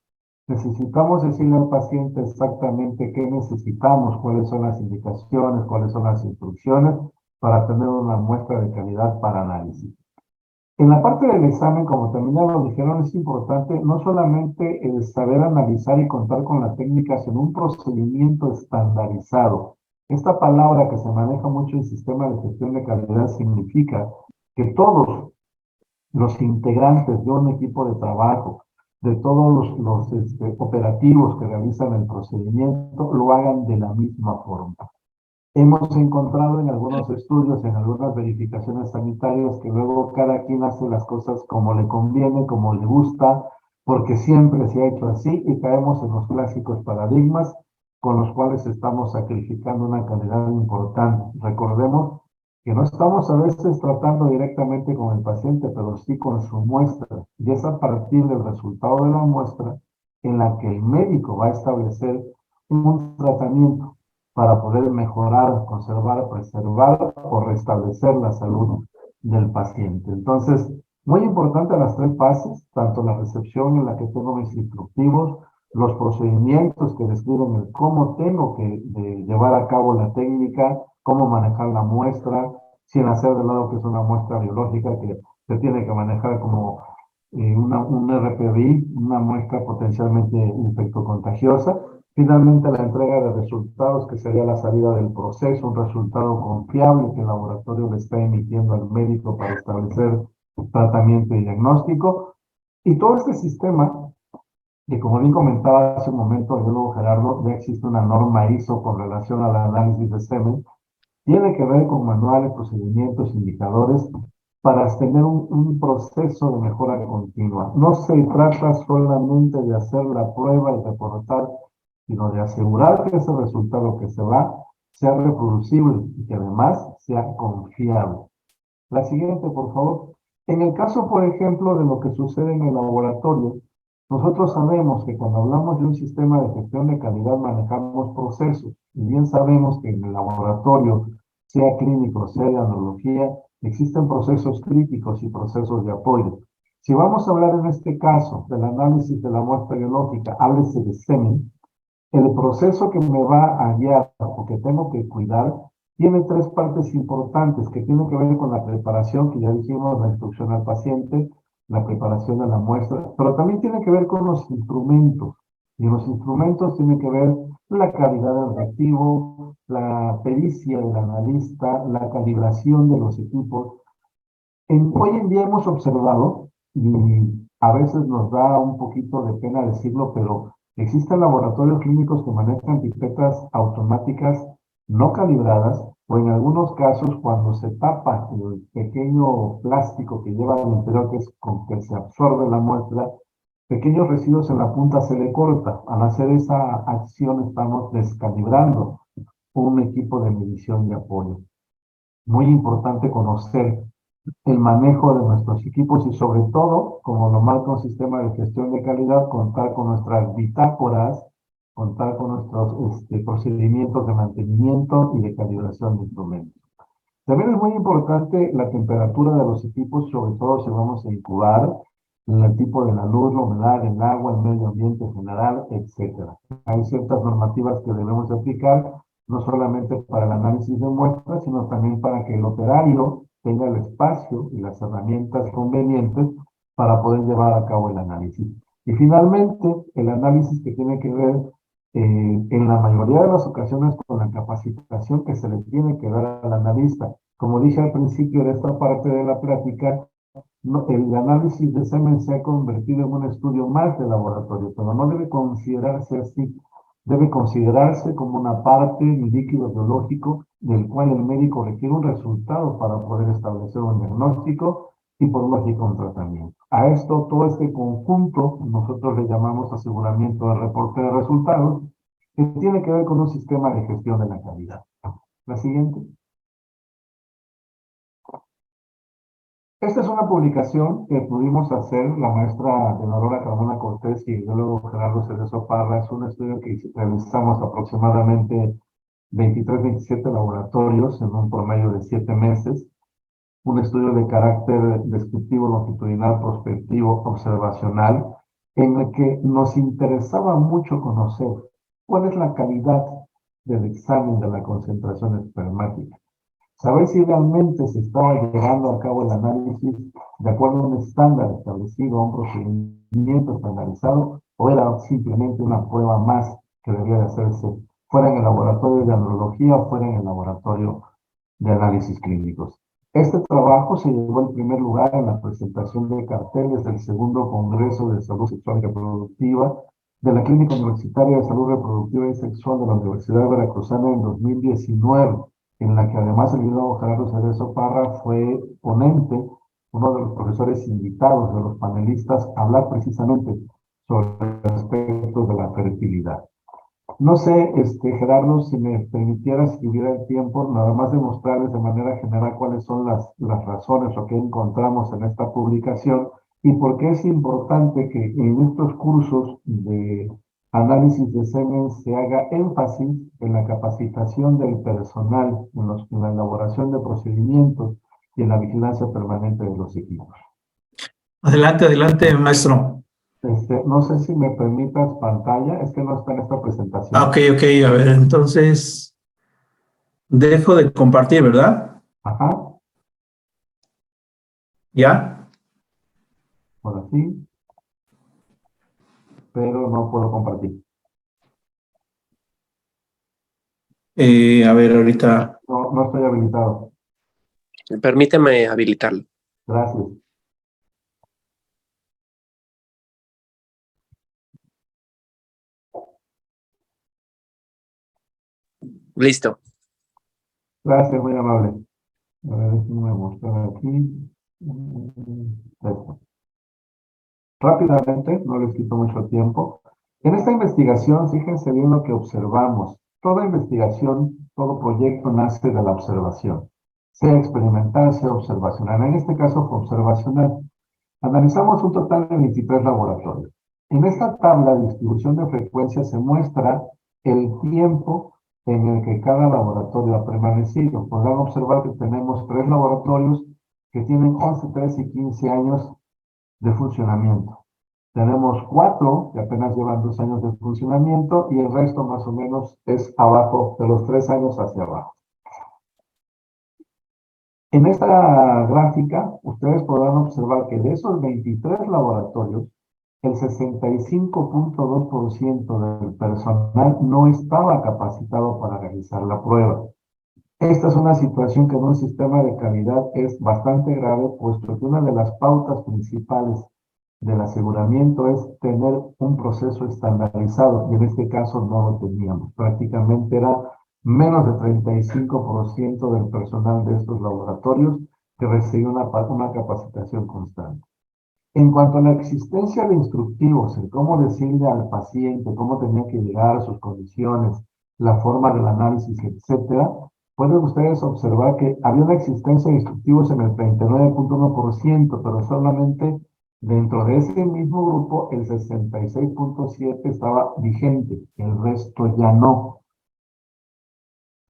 Necesitamos decirle al paciente exactamente qué necesitamos, cuáles son las indicaciones, cuáles son las instrucciones para tener una muestra de calidad para análisis. En la parte del examen, como también ya lo dijeron, es importante no solamente el saber analizar y contar con las técnicas en un procedimiento estandarizado. Esta palabra que se maneja mucho en el sistema de gestión de calidad significa que todos los integrantes de un equipo de trabajo, de todos los operativos que realizan el procedimiento, lo hagan de la misma forma. Hemos encontrado en algunos estudios, en algunas verificaciones sanitarias, que luego cada quien hace las cosas como le conviene, como le gusta, porque siempre se ha hecho así y caemos en los clásicos paradigmas con los cuales estamos sacrificando una calidad importante. Recordemos que no estamos a veces tratando directamente con el paciente, pero sí con su muestra. Y es a partir del resultado de la muestra en la que el médico va a establecer un tratamiento para poder mejorar, conservar, preservar o restablecer la salud del paciente. Entonces, muy importante las tres fases, tanto la recepción en la que tengo mis instructivos, los procedimientos que describen el cómo tengo que llevar a cabo la técnica, cómo manejar la muestra, sin hacer de lado que es una muestra biológica que se tiene que manejar como un RPBI, una muestra potencialmente infectocontagiosa. Finalmente, la entrega de resultados, que sería la salida del proceso, un resultado confiable que el laboratorio le está emitiendo al médico para establecer tratamiento y diagnóstico. Y todo este sistema, que como bien comentaba hace un momento el biólogo Gerardo, ya existe una norma ISO con relación al análisis de semen, tiene que ver con manuales, procedimientos, indicadores, para tener un proceso de mejora continua. No se trata solamente de hacer la prueba y reportar, sino de asegurar que ese resultado que se va sea reproducible y que además sea confiable. La siguiente, por favor. En el caso, por ejemplo, de lo que sucede en el laboratorio, nosotros sabemos que cuando hablamos de un sistema de gestión de calidad manejamos procesos. Y bien sabemos que en el laboratorio, sea clínico, sea de andrología, existen procesos críticos y procesos de apoyo. Si vamos a hablar en este caso del análisis de la muestra biológica, háblese de semen, el proceso que me va a guiar o que tengo que cuidar tiene tres partes importantes que tienen que ver con la preparación, que ya dijimos, la instrucción al paciente, la preparación de la muestra, pero también tiene que ver con los instrumentos. Y los instrumentos tienen que ver la calidad del reactivo, la pericia del analista, la calibración de los equipos. Hoy en día hemos observado, y a veces nos da un poquito de pena decirlo, pero existen laboratorios clínicos que manejan pipetas automáticas no calibradas, o en algunos casos cuando se tapa el pequeño plástico que lleva al interior, que es con que se absorbe la muestra, pequeños residuos en la punta se le corta. Al hacer esa acción estamos descalibrando un equipo de medición y apoyo. Muy importante conocer el manejo de nuestros equipos y sobre todo, como lo marca un sistema de gestión de calidad, contar con nuestras bitácoras, contar con nuestros procedimientos de mantenimiento y de calibración de instrumentos. También es muy importante la temperatura de los equipos, sobre todo si vamos a incubar, el tipo de la luz, la humedad, el agua, el medio ambiente en general, etc. Hay ciertas normativas que debemos aplicar no solamente para el análisis de muestras, sino también para que el operario tenga el espacio y las herramientas convenientes para poder llevar a cabo el análisis. Y finalmente, el análisis que tiene que ver en la mayoría de las ocasiones con la capacitación que se le tiene que dar al analista. Como dije al principio de esta parte de la plática, el análisis de semen se ha convertido en un estudio más de laboratorio, pero no debe considerarse así. Debe considerarse como una parte del líquido biológico del cual el médico requiere un resultado para poder establecer un diagnóstico y por lógica un tratamiento. A esto, todo este conjunto, nosotros le llamamos aseguramiento de reporte de resultados, que tiene que ver con un sistema de gestión de la calidad. La siguiente. Esta es una publicación que pudimos hacer la maestra de Aurora Carmona Cortés y el biólogo Gerardo Cerezo Parra. Es un estudio que realizamos aproximadamente 23, 27 laboratorios en un promedio de 7 meses. Un estudio de carácter descriptivo, longitudinal, prospectivo, observacional, en el que nos interesaba mucho conocer cuál es la calidad del examen de la concentración espermática. Saber si realmente se estaba llevando a cabo el análisis de acuerdo a un estándar establecido, a un procedimiento estandarizado, o era simplemente una prueba más que debía de hacerse fuera en el laboratorio de andrología o fuera en el laboratorio de análisis clínicos. Este trabajo se llevó el primer lugar en la presentación de carteles del segundo Congreso de Salud Sexual y Reproductiva de la Clínica Universitaria de Salud Reproductiva y Sexual de la Universidad Veracruzana en 2019, en la que además el biólogo Gerardo Cerezo Parra fue ponente, uno de los profesores invitados de los panelistas, a hablar precisamente sobre aspectos de la fertilidad. No sé, Gerardo, si me permitieras, si hubiera el tiempo, nada más de mostrarles de manera general cuáles son las razones o qué encontramos en esta publicación y por qué es importante que en estos cursos de análisis de semen se haga énfasis en la capacitación del personal, en la elaboración de procedimientos y en la vigilancia permanente de los equipos. Adelante, maestro. No sé si me permitas pantalla, es que no está en esta presentación. Ok, a ver, entonces dejo de compartir, ¿verdad? Ajá. ¿Ya? Ahora sí, pero no puedo compartir. A ver, ahorita. No estoy habilitado. Permíteme habilitarlo. Gracias. Listo. Gracias, muy amable. A ver, déjenme mostrar aquí. Esto. Rápidamente, no les quito mucho tiempo. En esta investigación, fíjense bien lo que observamos. Toda investigación, todo proyecto nace de la observación, sea experimental, sea observacional. En este caso fue observacional. Analizamos un total de 23 laboratorios. En esta tabla de distribución de frecuencias se muestra el tiempo en el que cada laboratorio ha permanecido. Podrán observar que tenemos 3 laboratorios que tienen 11, 13 y 15 años de funcionamiento. Tenemos 4 que apenas llevan 2 años de funcionamiento y el resto más o menos es abajo, de los 3 años hacia abajo. En esta gráfica, ustedes podrán observar que de esos 23 laboratorios, el 65.2% del personal no estaba capacitado para realizar la prueba. Esta es una situación que en un sistema de calidad es bastante grave, puesto que una de las pautas principales del aseguramiento es tener un proceso estandarizado, y en este caso no lo teníamos. Prácticamente era menos del 35% del personal de estos laboratorios que recibía una capacitación constante. En cuanto a la existencia de instructivos, en cómo decirle al paciente cómo tenía que llegar a sus condiciones, la forma del análisis, etcétera, pueden ustedes observar que había una existencia de instructivos en el 39.1%, pero solamente dentro de ese mismo grupo el 66.7% estaba vigente, el resto ya no.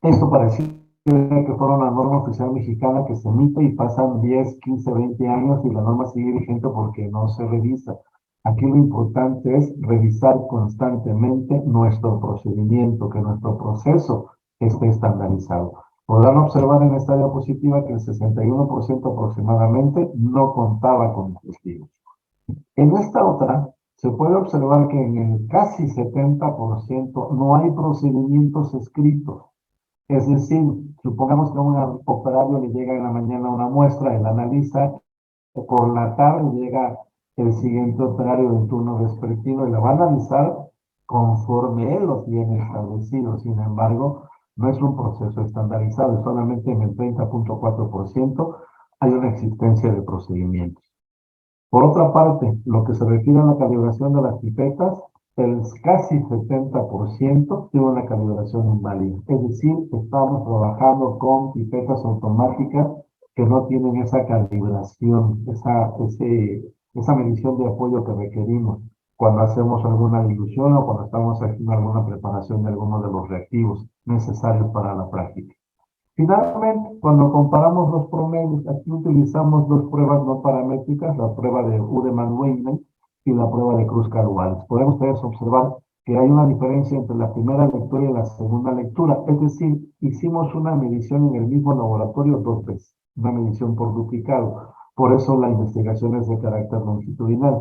Esto parecía que fuera una norma oficial mexicana que se emite y pasan 10, 15, 20 años y la norma sigue vigente porque no se revisa. Aquí lo importante es revisar constantemente nuestro procedimiento, que nuestro proceso esté estandarizado. Podrán observar en esta diapositiva que el 61% aproximadamente no contaba con testigos. En esta otra, se puede observar que en el casi 70% no hay procedimientos escritos. Es decir, supongamos que a un operario le llega en la mañana una muestra, él analiza, por la tarde llega el siguiente operario del turno vespertino y la va a analizar conforme él lo tiene establecido. Sin embargo, no es un proceso estandarizado, solamente en el 30.4% hay una existencia de procedimientos. Por otra parte, lo que se refiere a la calibración de las pipetas, el casi 70% tiene una calibración inválida. Es decir, estamos trabajando con pipetas automáticas que no tienen esa calibración, esa medición de apoyo que requerimos cuando hacemos alguna dilución o cuando estamos haciendo alguna preparación de alguno de los reactivos necesarios para la práctica. Finalmente, cuando comparamos los promedios, aquí utilizamos dos pruebas no paramétricas, la prueba de Udemann-Weiner y la prueba de Kruskal-Wallis. Pueden ustedes observar que hay una diferencia entre la primera lectura y la segunda lectura, es decir, hicimos una medición en el mismo laboratorio dos veces, una medición por duplicado. Por eso la investigación es de carácter longitudinal.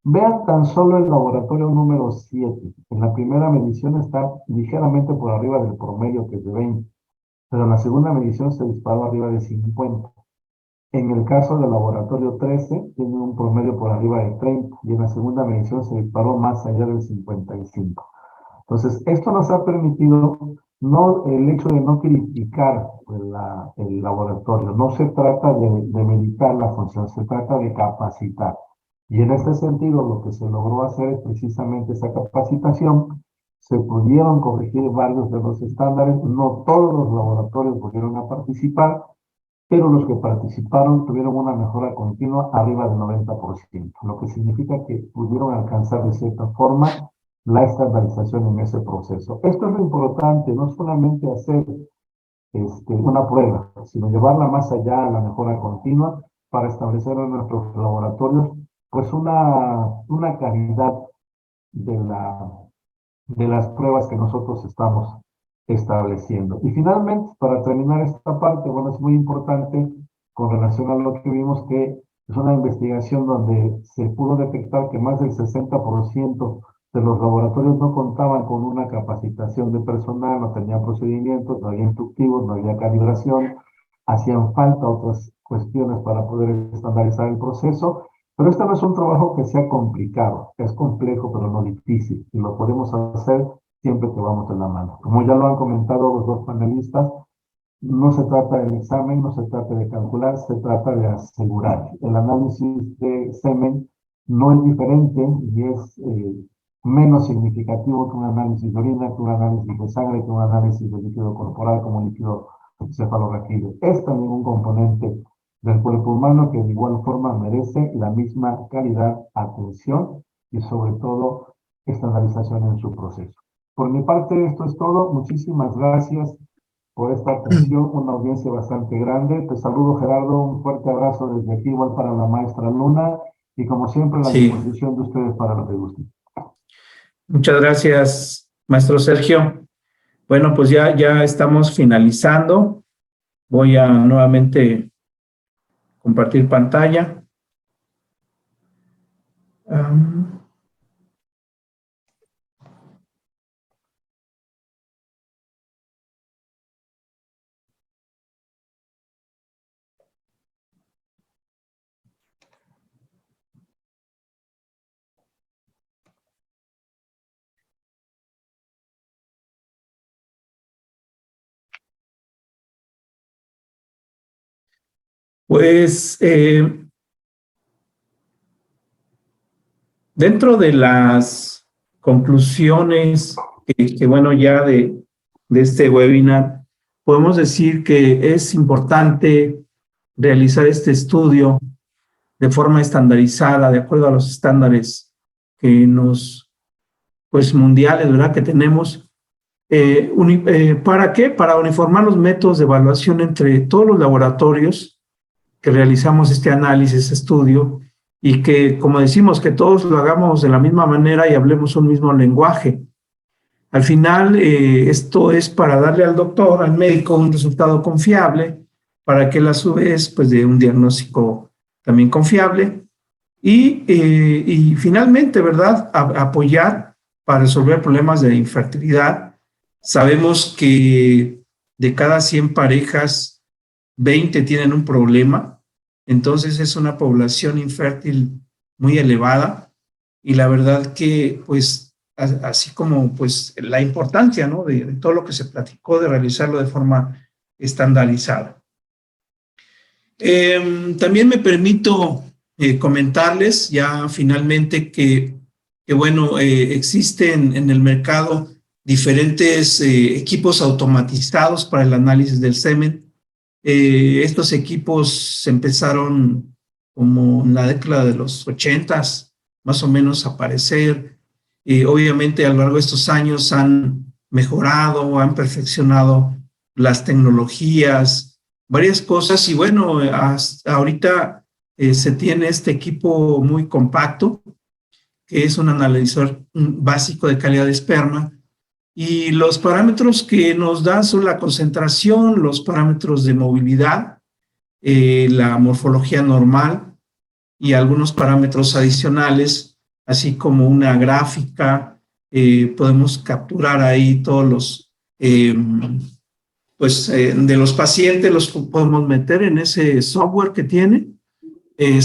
Vean tan solo el laboratorio número 7. En la primera medición está ligeramente por arriba del promedio, que es de 20. Pero en la segunda medición se disparó arriba de 50. En el caso del laboratorio 13, tiene un promedio por arriba de 30, y en la segunda medición se disparó más allá del 55. Entonces, esto nos ha permitido el hecho de no criticar el laboratorio. No se trata de meditar la función, se trata de capacitar. Y en este sentido, lo que se logró hacer es precisamente esa capacitación. Se pudieron corregir varios de los estándares, no todos los laboratorios volvieron a participar, pero los que participaron tuvieron una mejora continua arriba del 90%, lo que significa que pudieron alcanzar de cierta forma la estandarización en ese proceso. Esto es lo importante, no solamente hacer una prueba, sino llevarla más allá a la mejora continua para establecer en nuestros laboratorios pues una calidad de las pruebas que nosotros estamos estableciendo. Y finalmente, para terminar esta parte, bueno, es muy importante con relación a lo que vimos, que es una investigación donde se pudo detectar que más del 60% de los laboratorios no contaban con una capacitación de personal, no tenían procedimientos, no había instructivos, no había calibración, hacían falta otras cuestiones para poder estandarizar el proceso. Pero este no es un trabajo que sea complicado, es complejo pero no difícil, y lo podemos hacer siempre que vamos de la mano. Como ya lo han comentado los dos panelistas, no se trata del examen, no se trata de calcular, se trata de asegurar. El análisis de semen no es diferente y es menos significativo que un análisis de orina, que un análisis de sangre, que un análisis de líquido corporal como líquido cefalorraquídeo. Es también un componente del cuerpo humano que de igual forma merece la misma calidad, atención y sobre todo estandarización en su proceso. Por mi parte esto es todo. Muchísimas gracias por esta atención, una audiencia bastante grande. Te saludo, Gerardo, un fuerte abrazo desde aquí, igual para la maestra Luna, y como siempre la disposición de ustedes para lo que gusten. Muchas gracias, maestro Sergio. Bueno, pues ya estamos finalizando. Voy a nuevamente compartir pantalla. Pues dentro de las conclusiones que bueno, ya de este webinar, podemos decir que es importante realizar este estudio de forma estandarizada, de acuerdo a los estándares que pues mundiales, ¿verdad?, que tenemos. ¿Para qué? Para uniformar los métodos de evaluación entre todos los laboratorios que realizamos este análisis, estudio, y que, como decimos, que todos lo hagamos de la misma manera y hablemos un mismo lenguaje. Al final, esto es para darle al doctor, al médico, un resultado confiable, para que él a su vez pues dé un diagnóstico también confiable y finalmente, ¿verdad? Apoyar para resolver problemas de infertilidad. Sabemos que de cada 100 parejas, 20 tienen un problema, entonces es una población infértil muy elevada y la verdad que pues así como pues la importancia, ¿no? de todo lo que se platicó, de realizarlo de forma estandarizada. También me permito comentarles ya finalmente que bueno, existen en el mercado diferentes equipos automatizados para el análisis del semen. Estos equipos se empezaron como en la década de los 80s, más o menos a aparecer. Obviamente a lo largo de estos años han mejorado, han perfeccionado las tecnologías, varias cosas y bueno, hasta ahorita se tiene este equipo muy compacto, que es un analizador básico de calidad de esperma y los parámetros que nos dan son la concentración, los parámetros de movilidad, la morfología normal y algunos parámetros adicionales, así como una gráfica. Podemos capturar ahí todos los de los pacientes, los podemos meter en ese software que tiene. Y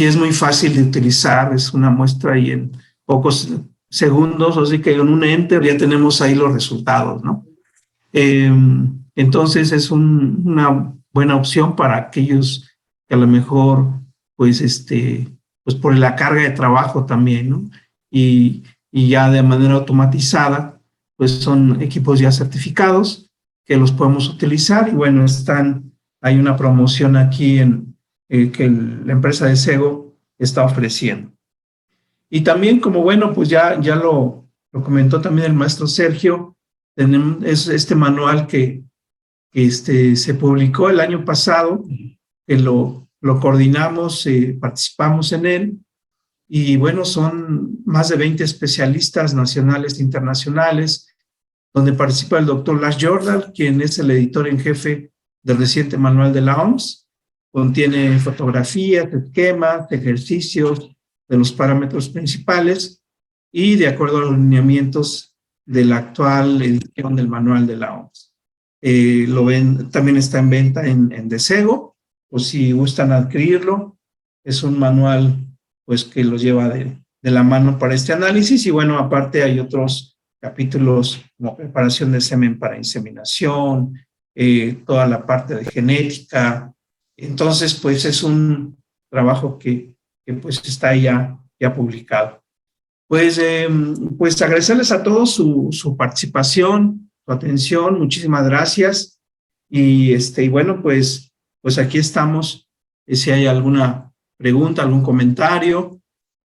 es muy fácil de utilizar, es una muestra y en pocos segundos, así que en un enter ya tenemos ahí los resultados, ¿no? Entonces es una buena opción para aquellos que a lo mejor, pues por la carga de trabajo también, ¿no? Y ya de manera automatizada, pues son equipos ya certificados que los podemos utilizar y bueno, hay una promoción aquí que la empresa de Sego está ofreciendo. Y también como bueno, pues ya lo comentó también el maestro Sergio, es este manual que se publicó el año pasado, que lo coordinamos, participamos en él, y bueno, son más de 20 especialistas nacionales e internacionales, donde participa el doctor Lars Jordan, quien es el editor en jefe del reciente manual de la OMS. Contiene fotografías, esquemas, ejercicios de los parámetros principales y de acuerdo a los lineamientos de la actual edición del manual de la OMS. También está en venta en Desego, o si gustan adquirirlo, es un manual pues que los lleva de la mano para este análisis y bueno, aparte hay otros capítulos como preparación de semen para inseminación, toda la parte de genética. Entonces, pues es un trabajo que pues está ya publicado. Pues agradecerles a todos su participación, su atención, muchísimas gracias. Y bueno, pues aquí estamos, si hay alguna pregunta, algún comentario,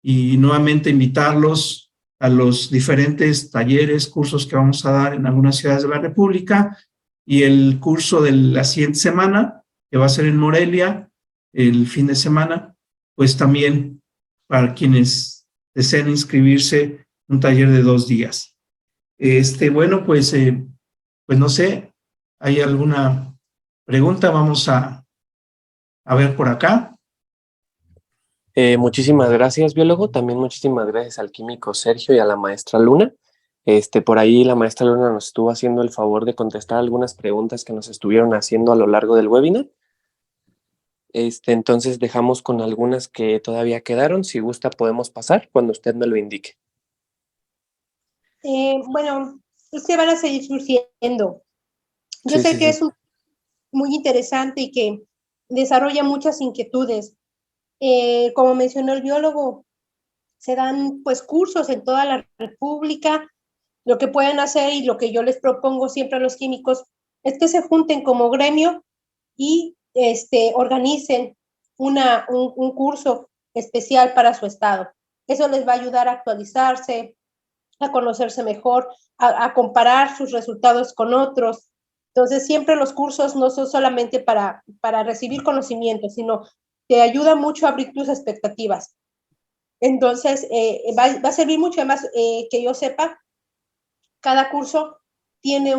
y nuevamente invitarlos a los diferentes talleres, cursos que vamos a dar en algunas ciudades de la República, y el curso de la siguiente semana, que va a ser en Morelia, el fin de semana, pues también para quienes deseen inscribirse, un taller de 2 días. Bueno, pues no sé, ¿hay alguna pregunta? Vamos a ver por acá. Muchísimas gracias, biólogo. También muchísimas gracias al químico Sergio y a la maestra Luna. Por ahí la maestra Luna nos estuvo haciendo el favor de contestar algunas preguntas que nos estuvieron haciendo a lo largo del webinar. Entonces dejamos con algunas que todavía quedaron. Si gusta, podemos pasar cuando usted me lo indique. Bueno, ustedes van a seguir surgiendo. Yo sé que es muy interesante y que desarrolla muchas inquietudes. Como mencionó el biólogo, se dan pues cursos en toda la República. Lo que pueden hacer y lo que yo les propongo siempre a los químicos es que se junten como gremio y organicen un curso especial para su estado. Eso les va a ayudar a actualizarse, a conocerse mejor, a comparar sus resultados con otros. Entonces, siempre los cursos no son solamente para recibir conocimiento, sino te ayuda mucho a abrir tus expectativas. Entonces, va a servir mucho, además, que yo sepa, Cada curso tiene el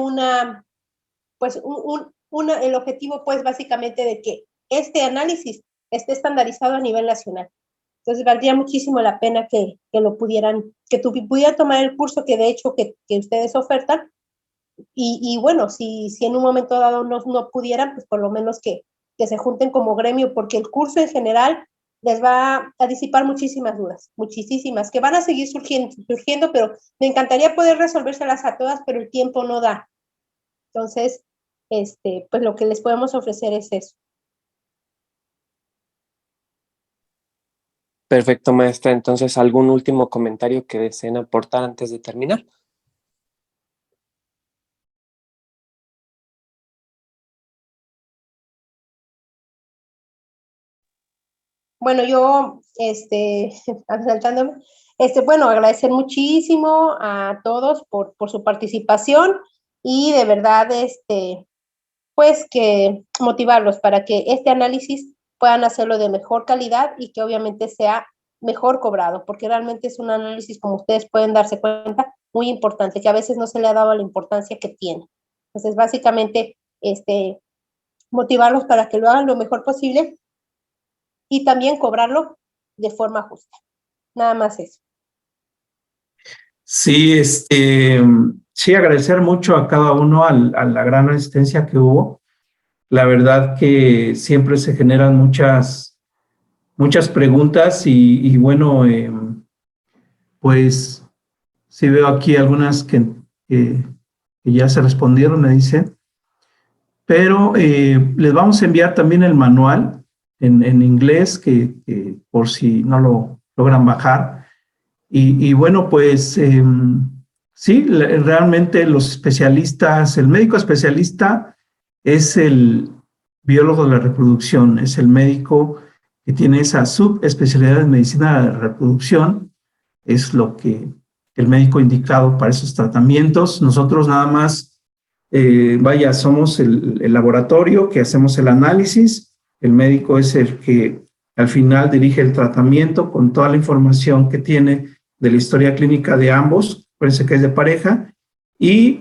objetivo, pues, básicamente de que este análisis esté estandarizado a nivel nacional. Entonces, valdría muchísimo la pena que pudieran tomar el curso que de hecho que ustedes ofertan. Y bueno, si en un momento dado no pudieran, pues por lo menos que se junten como gremio, porque el curso en general les va a disipar muchísimas dudas, muchísimas, que van a seguir surgiendo, pero me encantaría poder resolvérselas a todas, pero el tiempo no da. Entonces, pues lo que les podemos ofrecer es eso. Perfecto, maestra. Entonces, ¿algún último comentario que deseen aportar antes de terminar? Bueno, yo, adelantándome, bueno, agradecer muchísimo a todos por su participación y de verdad, pues que motivarlos para que este análisis puedan hacerlo de mejor calidad y que obviamente sea mejor cobrado, porque realmente es un análisis, como ustedes pueden darse cuenta, muy importante, que a veces no se le ha dado la importancia que tiene. Entonces, básicamente, motivarlos para que lo hagan lo mejor posible y también cobrarlo de forma justa. Nada más eso. Sí, sí, agradecer mucho a cada uno a la gran asistencia que hubo. La verdad que siempre se generan muchas preguntas y bueno, pues sí veo aquí algunas que ya se respondieron, me dicen. Pero les vamos a enviar también el manual en inglés, que por si no lo logran bajar. Y bueno, pues sí, realmente los especialistas, el médico especialista es el biólogo de la reproducción, es el médico que tiene esa subespecialidad en medicina de la reproducción, es lo que el médico indicado para esos tratamientos. Nosotros nada más, vaya, somos el laboratorio que hacemos el análisis, el médico es el que al final dirige el tratamiento con toda la información que tiene de la historia clínica de ambos, parece que es de pareja, y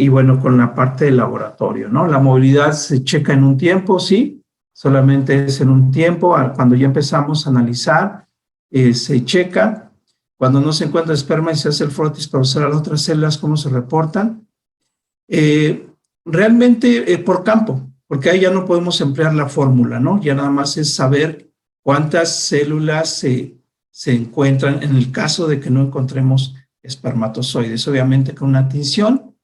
bueno, con la parte del laboratorio, ¿no? La movilidad se checa en un tiempo, sí, solamente es en un tiempo, cuando ya empezamos a analizar, se checa, cuando no se encuentra esperma y se hace el frotis para observar las otras células, cómo se reportan. Realmente por campo, porque ahí ya no podemos emplear la fórmula, ¿no? Ya nada más es saber cuántas células se encuentran en el caso de que no encontremos espermatozoides. Obviamente con una tinción,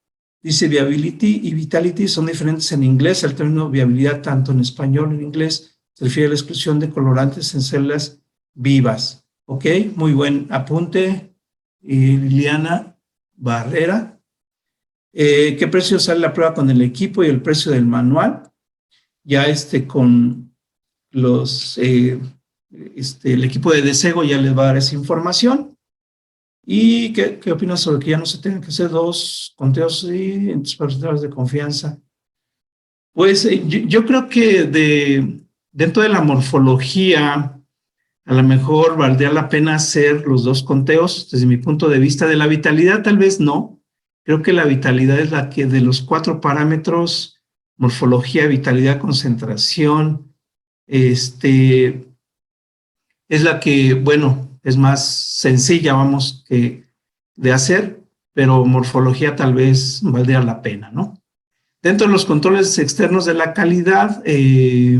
dice viability y vitality son diferentes en inglés. El término viabilidad, tanto en español como en inglés, se refiere a la exclusión de colorantes en células vivas. ¿Ok? Muy buen apunte, Liliana Barrera. ¿Qué precio sale la prueba con el equipo y el precio del manual? Ya con los... el equipo de DESEGO ya les va a dar esa información. ¿Y qué opinas sobre que ya no se tengan que hacer 2 conteos en tus porcentajes de confianza? Pues yo creo que dentro de la morfología, a lo mejor valdría la pena hacer los 2 conteos. Desde mi punto de vista, de la vitalidad tal vez no. Creo que la vitalidad es la que de los 4 parámetros, morfología, vitalidad, concentración, es la que, bueno, es más sencilla, vamos, de hacer, pero morfología tal vez valdría la pena, ¿no? Dentro de los controles externos de la calidad que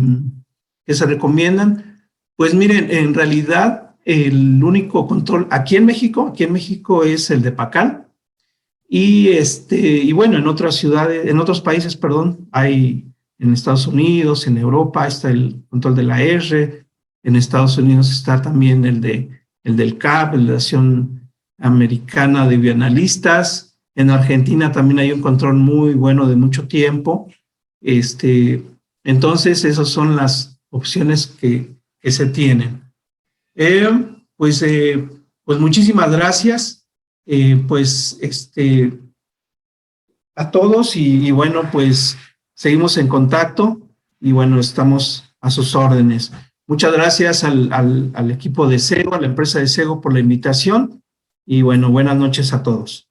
se recomiendan, pues miren, en realidad el único control aquí en México es el de PACAL, y bueno, en otras ciudades, en otros países, perdón, hay en Estados Unidos, en Europa está el control de la R, en Estados Unidos está también el del CAP, la Asociación Americana de Bioanalistas. En Argentina también hay un control muy bueno de mucho tiempo. Entonces, esas son las opciones que se tienen. Pues muchísimas gracias. Pues a todos y bueno, pues seguimos en contacto y bueno, estamos a sus órdenes. Muchas gracias al equipo de SEGO, a la empresa de SEGO por la invitación y bueno, buenas noches a todos.